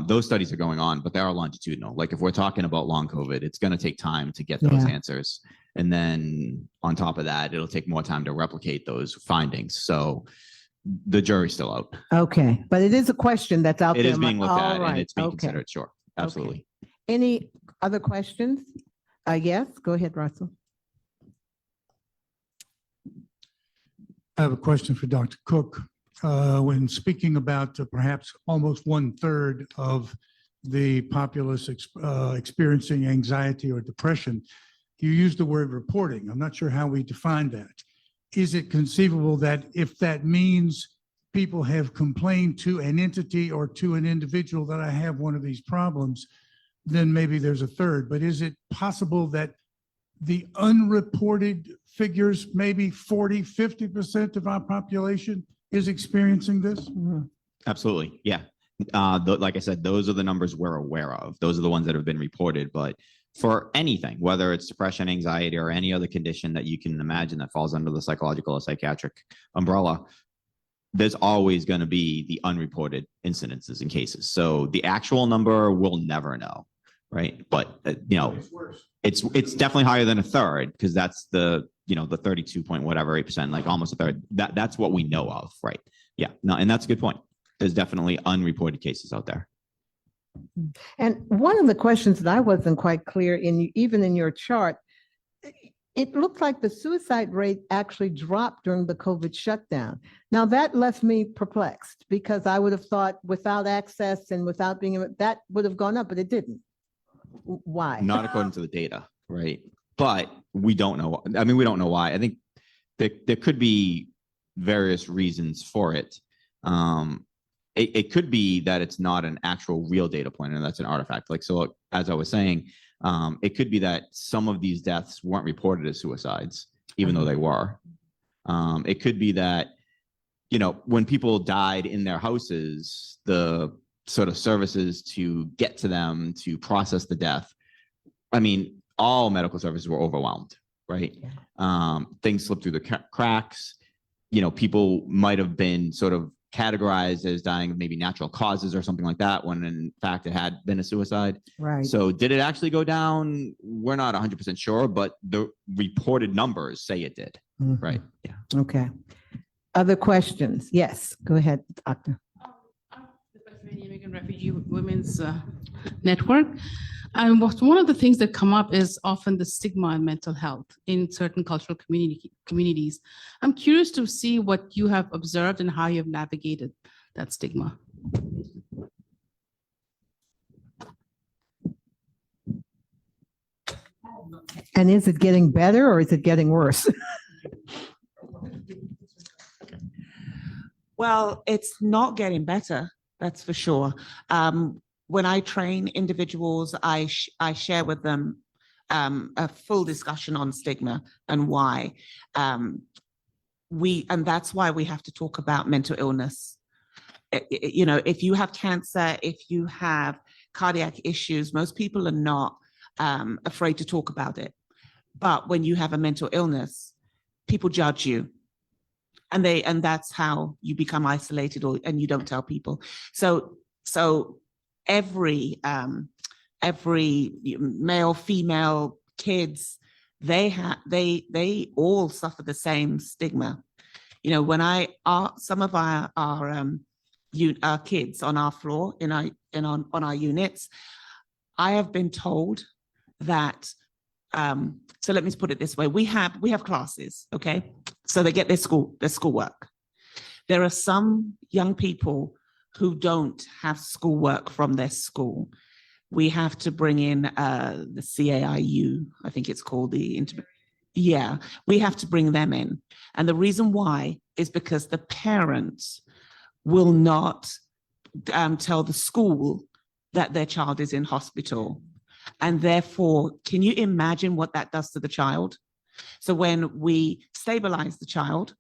[SPEAKER 3] Those studies are going on, but they are longitudinal. Like if we're talking about long COVID, it's going to take time to get those answers. And then on top of that, it'll take more time to replicate those findings. So the jury's still out.
[SPEAKER 1] Okay. But it is a question that's out there.
[SPEAKER 3] It is being looked at and it's being
[SPEAKER 1] Okay.
[SPEAKER 3] considered. Sure. Absolutely.
[SPEAKER 1] Any other questions? Yes, go ahead, Russell.
[SPEAKER 8] I have a question for Dr. Cook. When speaking about perhaps almost 1/3 of the populace experiencing anxiety or depression, you used the word reporting. I'm not sure how we define that. Is it conceivable that if that means people have complained to an entity or to an individual that I have one of these problems, then maybe there's a third? But is it possible that the unreported figures, maybe 40, 50% of our population is experiencing this?
[SPEAKER 3] Absolutely. Yeah. Like I said, those are the numbers we're aware of. Those are the ones that have been reported. But for anything, whether it's depression, anxiety, or any other condition that you can imagine that falls under the psychological or psychiatric umbrella, there's always going to be the unreported incidences and cases. So the actual number we'll never know. Right. But,
[SPEAKER 8] It's worse.
[SPEAKER 3] It's definitely higher than a third, because that's the 32 point whatever 8%, like almost a third. That's what we know of. Right. Yeah. No, and that's a good point. There's definitely unreported cases out there.
[SPEAKER 1] And one of the questions that I wasn't quite clear even in your chart, it looked like the suicide rate actually dropped during the COVID shutdown. Now that left me perplexed, because I would have thought without access and without that would have gone up, but it didn't. Why?
[SPEAKER 3] Not according to the data, right? But we don't know. I mean, we don't know why. I think there could be various reasons for it. It could be that it's not an actual real data point, and that's an artifact. Like, so as I was saying, it could be that some of these deaths weren't reported as suicides, even though they were. It could be that, when people died in their houses, the sort of services to get to them to process the death, I mean, all medical services were overwhelmed, right? Things slipped through the cracks. People might have been sort of categorized as dying of maybe natural causes or something like that, when in fact it had been a suicide.
[SPEAKER 1] Right.
[SPEAKER 3] So did it actually go down? We're not 100% sure, but the reported numbers say it did. Right. Yeah.
[SPEAKER 1] Okay. Other questions? Yes, go ahead, Doctor.
[SPEAKER 9] Immigrant Refugee Women's Network. And one of the things that come up is often the stigma in mental health in certain cultural communities. I'm curious to see what you have observed and how you have navigated that stigma.
[SPEAKER 1] And is it getting better or is it getting worse?
[SPEAKER 5] Well, it's not getting better, that's for sure. When I train individuals, I share with them a full discussion on stigma and why. And that's why we have to talk about mental illness. If you have cancer, if you have cardiac issues, most people are not afraid to talk about it. But when you have a mental illness, people judge you. And that's how you become isolated, and you don't tell people. So every male, female, kids, they all suffer the same stigma. When some of our kids on our floor on our units, I have been told that, so let me put it this way. We have classes, okay? So they get their schoolwork. There are some young people who don't have schoolwork from their school. We have to bring in the CAIU, I think it's called yeah, we have to bring them in. And the reason why is because the parents will not tell the school that their child is in hospital. And therefore, can you imagine what that does to the child? So when we stabilize the child,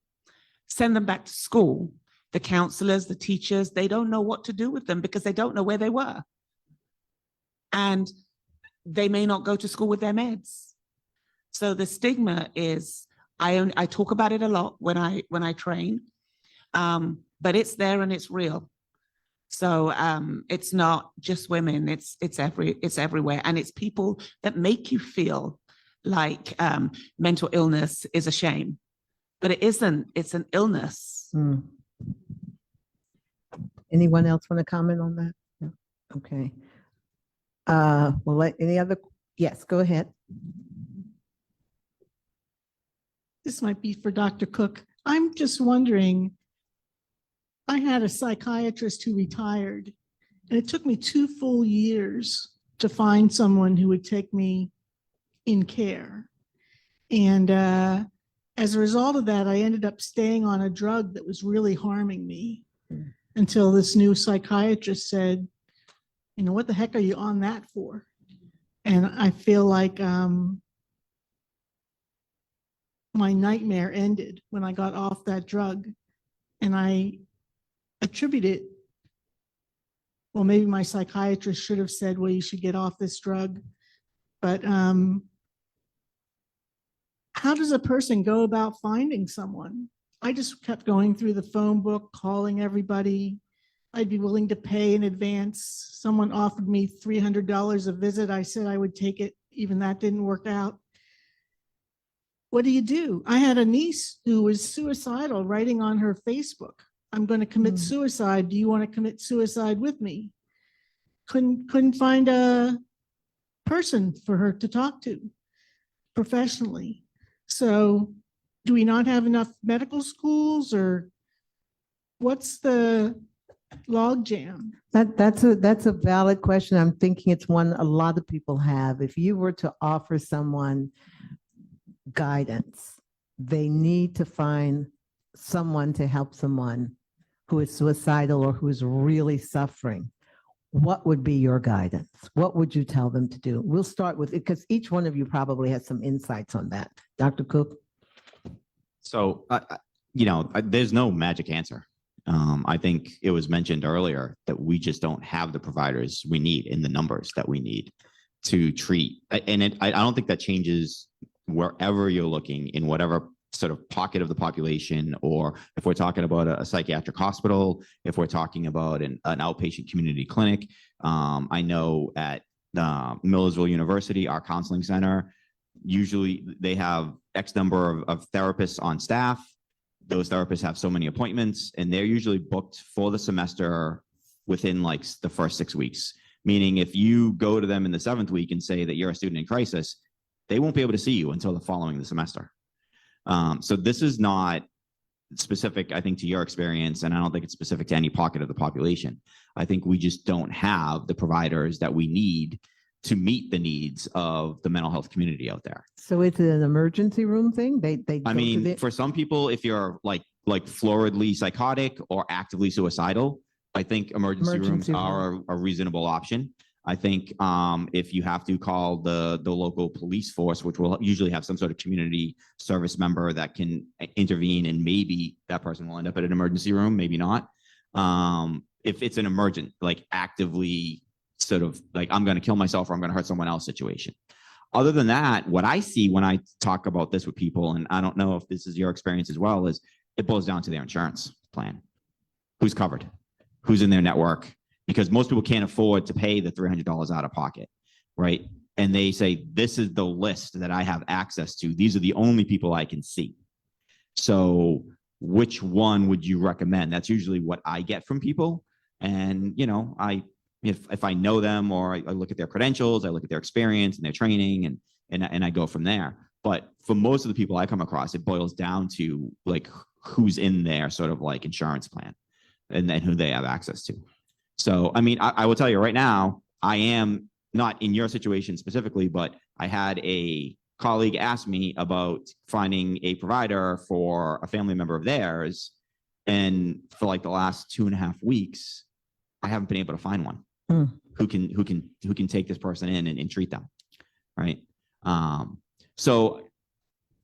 [SPEAKER 5] send them back to school, the counselors, the teachers, they don't know what to do with them because they don't know where they were. And they may not go to school with their meds. So the stigma is, I talk about it a lot when I train, but it's there and it's real. So it's not just women, it's everywhere. And it's people that make you feel like mental illness is a shame, but it isn't, it's an illness.
[SPEAKER 1] Anyone else want to comment on that? No? Okay. Any other? Yes, go ahead.
[SPEAKER 10] This might be for Dr. Cook. I'm just wondering, I had a psychiatrist who retired, and it took me 2 full years to find someone who would take me in care. And as a result of that, I ended up staying on a drug that was really harming me until this new psychiatrist said, you know, what the heck are you on that for? And I feel like my nightmare ended when I got off that drug. And I attribute it, well, maybe my psychiatrist should have said, well, you should get off this drug. But how does a person go about finding someone? I just kept going through the phone book, calling everybody. I'd be willing to pay in advance. Someone offered me $300 a visit. I said I would take it. Even that didn't work out. What do? I had a niece who was suicidal, writing on her Facebook, I'm going to commit suicide. Do you want to commit suicide with me? Couldn't find a person for her to talk to professionally. So do we not have enough medical schools, or what's the logjam?
[SPEAKER 1] That's a valid question. I'm thinking it's one a lot of people have. If you were to offer someone guidance, they need to find someone to help someone who is suicidal or who is really suffering. What would be your guidance? What would you tell them to do? We'll start with it because each one of you probably has some insights on that. Dr. Cook?
[SPEAKER 3] So, there's no magic answer. I think it was mentioned earlier that we just don't have the providers we need in the numbers that we need to treat. And I don't think that changes wherever you're looking, in whatever sort of pocket of the population, or if we're talking about a psychiatric hospital, if we're talking about an outpatient community clinic. I know at Millersville University, our counseling center, usually they have X number of therapists on staff. Those therapists have so many appointments, and they're usually booked for the semester within like the first 6 weeks. Meaning if you go to them in the 7th week and say that you're a student in crisis, they won't be able to see you until the following the semester. So this is not specific, I think, to your experience, and I don't think it's specific to any pocket of the population. I think we just don't have the providers that we need to meet the needs of the mental health community out there.
[SPEAKER 1] So it's an emergency room thing?
[SPEAKER 3] I mean, for some people, if you're like floridly psychotic or actively suicidal, I think emergency rooms are a reasonable option. I think if you have to call the local police force, which will usually have some sort of community service member that can intervene, and maybe that person will end up at an emergency room, maybe not. If it's an emergent, like actively sort of like, I'm going to kill myself or I'm going to hurt someone else situation. Other than that, what I see when I talk about this with people, and I don't know if this is your experience as well, is it boils down to their insurance plan. Who's covered? Who's in their network? Because most people can't afford to pay the $300 out of pocket, right? And they say, this is the list that I have access to. These are the only people I can see. So which one would you recommend? That's usually what I get from people. And, if I know them, or I look at their credentials, I look at their experience and their training, and I go from there. But for most of the people I come across, it boils down to like who's in their sort of like insurance plan and then who they have access to. So, I mean, I will tell you right now, I am not in your situation specifically, but I had a colleague ask me about finding a provider for a family member of theirs. And for like the last 2.5 weeks, I haven't been able to find one who can take this person in and treat them. Right. So,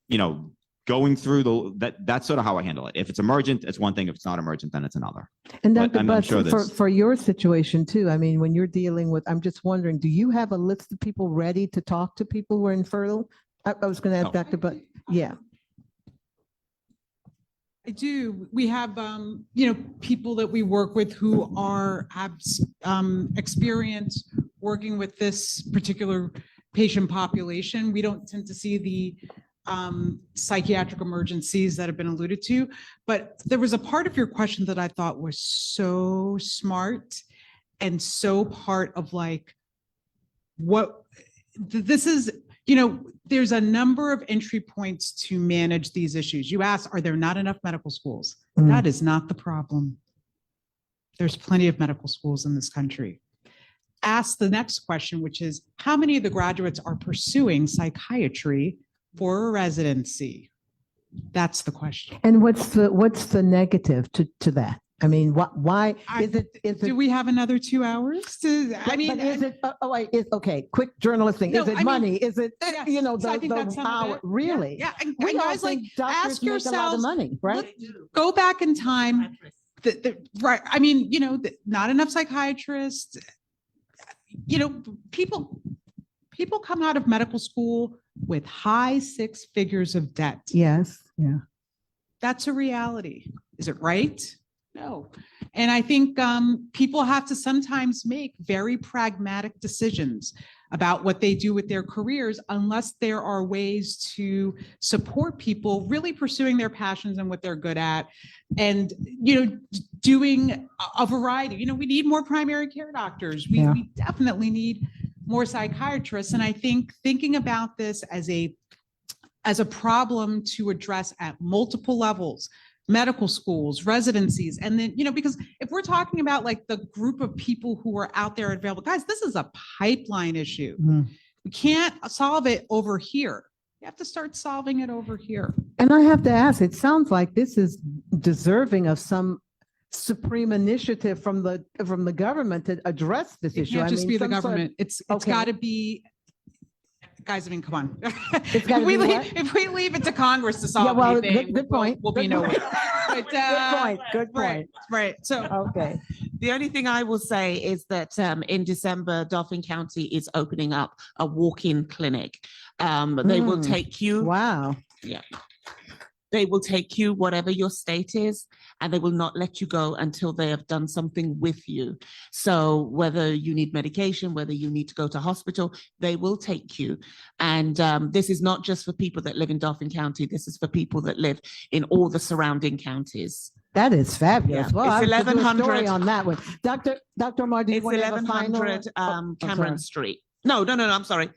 [SPEAKER 3] you know, going through that's sort of how I handle it. If it's emergent, it's one thing. If it's not emergent, then it's another.
[SPEAKER 1] And
[SPEAKER 3] But
[SPEAKER 1] Dr.
[SPEAKER 3] I'm
[SPEAKER 1] Butts,
[SPEAKER 3] sure there's-
[SPEAKER 1] for your situation too, I mean, when you're dealing with, I'm just wondering, do you have a list of people ready to talk to people who are infertile? I was going to ask
[SPEAKER 3] No.
[SPEAKER 1] Dr. Butts. Yeah.
[SPEAKER 4] I do. We have, you know, people that we work with who are experienced working with this particular patient population. We don't tend to see the psychiatric emergencies that have been alluded to, but there was a part of your question that I thought was so smart and so part of like what this is. You know, there's a number of entry points to manage these issues. You asked, are there not enough medical schools? That is not the problem. There's plenty of medical schools in this country. Ask the next question, which is, how many of the graduates are pursuing psychiatry for a residency? That's the question.
[SPEAKER 1] And what's the negative to that? I mean, why is it?
[SPEAKER 4] Do we have another 2 hours to, I mean,
[SPEAKER 1] But is it, okay, quick journalist thing.
[SPEAKER 4] No,
[SPEAKER 1] Is it
[SPEAKER 4] I mean,
[SPEAKER 1] money? Is it,
[SPEAKER 4] yes,
[SPEAKER 1] you know,
[SPEAKER 4] so I think that's
[SPEAKER 1] the
[SPEAKER 4] some of
[SPEAKER 1] power?
[SPEAKER 4] it.
[SPEAKER 1] Really?
[SPEAKER 4] Yeah, and
[SPEAKER 1] We all
[SPEAKER 4] guys, like,
[SPEAKER 1] think doctors
[SPEAKER 4] ask
[SPEAKER 1] make a lot of
[SPEAKER 4] yourselves,
[SPEAKER 1] money, right?
[SPEAKER 4] go back in time. Right. I mean, you know, not enough psychiatrists. You know, people come out of medical school with high 6 figures of debt.
[SPEAKER 1] Yes, yeah.
[SPEAKER 4] That's a reality. Is it right? No. And I think people have to sometimes make very pragmatic decisions about what they do with their careers, unless there are ways to support people really pursuing their passions and what they're good at. And, you know, doing a variety, you know, we need more primary care doctors. We definitely need more psychiatrists. And I think thinking about this as a problem to address at multiple levels, medical schools, residencies, and then, you know, because if we're talking about like the group of people who are out there available, guys, this is a pipeline issue. We can't solve it over here. You have to start solving it over here.
[SPEAKER 1] And I have to ask, it sounds like this is deserving of some supreme initiative from the government to address this
[SPEAKER 4] It
[SPEAKER 1] issue.
[SPEAKER 4] can't just be the
[SPEAKER 1] some sort of-
[SPEAKER 4] government. It's
[SPEAKER 1] Okay.
[SPEAKER 4] got to be, guys, I mean, come on.
[SPEAKER 1] It's gotta be what?
[SPEAKER 4] If we leave it to Congress to solve
[SPEAKER 1] well,
[SPEAKER 4] anything,
[SPEAKER 1] good point.
[SPEAKER 4] we'll be
[SPEAKER 1] Good
[SPEAKER 4] nowhere.
[SPEAKER 1] point.
[SPEAKER 4] But,
[SPEAKER 1] Good point, good
[SPEAKER 4] right,
[SPEAKER 1] point.
[SPEAKER 4] right. So
[SPEAKER 1] Okay.
[SPEAKER 5] The only thing I will say is that in December, Dauphin County is opening up a walk-in clinic. They will take you.
[SPEAKER 1] Wow.
[SPEAKER 5] Yeah. They will take you whatever your state is, and they will not let you go until they have done something with you. So whether you need medication, whether you need to go to hospital, they will take you. And this is not just for people that live in Dauphin County. This is for people that live in all the surrounding counties.
[SPEAKER 1] That is fabulous.
[SPEAKER 5] Yeah.
[SPEAKER 1] Well,
[SPEAKER 5] It's
[SPEAKER 1] I have to do a
[SPEAKER 5] 1100
[SPEAKER 1] story on that one. Dr. Omar, do you
[SPEAKER 5] It's
[SPEAKER 1] want to have a final?
[SPEAKER 5] 1100
[SPEAKER 1] I'm
[SPEAKER 5] Cameron
[SPEAKER 1] sorry.
[SPEAKER 5] Street. No, I'm sorry.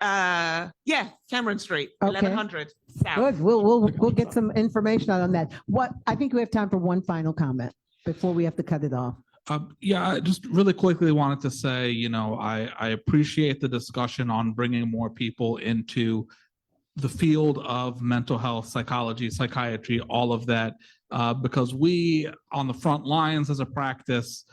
[SPEAKER 5] Yeah, Cameron Street,
[SPEAKER 1] Okay.
[SPEAKER 5] 1100 South.
[SPEAKER 1] Good. We'll get some information out on that. I think we have time for one final comment before we have to cut it off.
[SPEAKER 6] Yeah, I just really quickly wanted to say, you know, I appreciate the discussion on bringing more people into the field of mental health, psychology, psychiatry, all of that, because we on the front lines as a practice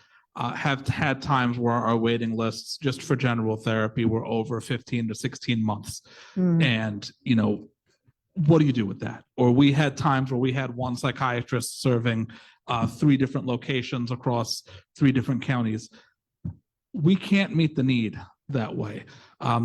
[SPEAKER 6] have had times where our waiting lists just for general therapy were over 15 to 16 months. And, you know, what do you do with that? Or we had times where we had one psychiatrist serving 3 different locations across 3 different counties. We can't meet the need that way.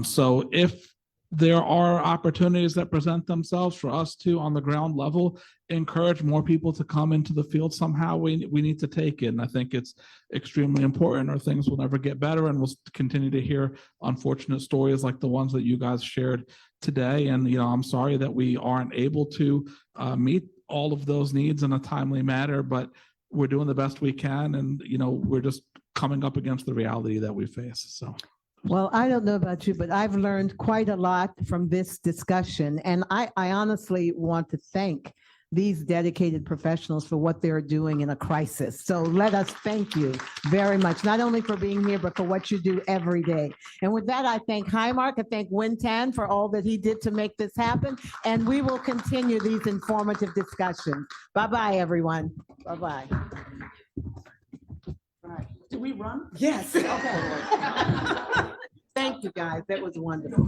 [SPEAKER 6] So if there are opportunities that present themselves for us to, on the ground level, encourage more people to come into the field somehow, we need to take it. And I think it's extremely important, or things will never get better. And we'll continue to hear unfortunate stories like the ones that you guys shared today. And, you know, I'm sorry that we aren't able to meet all of those needs in a timely manner, but we're doing the best we can. And, you know, we're just coming up against the reality that we face. So.
[SPEAKER 1] Well, I don't know about you, but I've learned quite a lot from this discussion. And I honestly want to thank these dedicated professionals for what they're doing in a crisis. So let us thank you very much, not only for being here, but for what you do every day. And with that, I thank Highmark, I thank Wintan for all that he did to make this happen. And we will continue these informative discussions. Bye-bye, everyone. Bye-bye.
[SPEAKER 5] Do we run?
[SPEAKER 1] Yes. Okay. Thank you, guys. That was wonderful.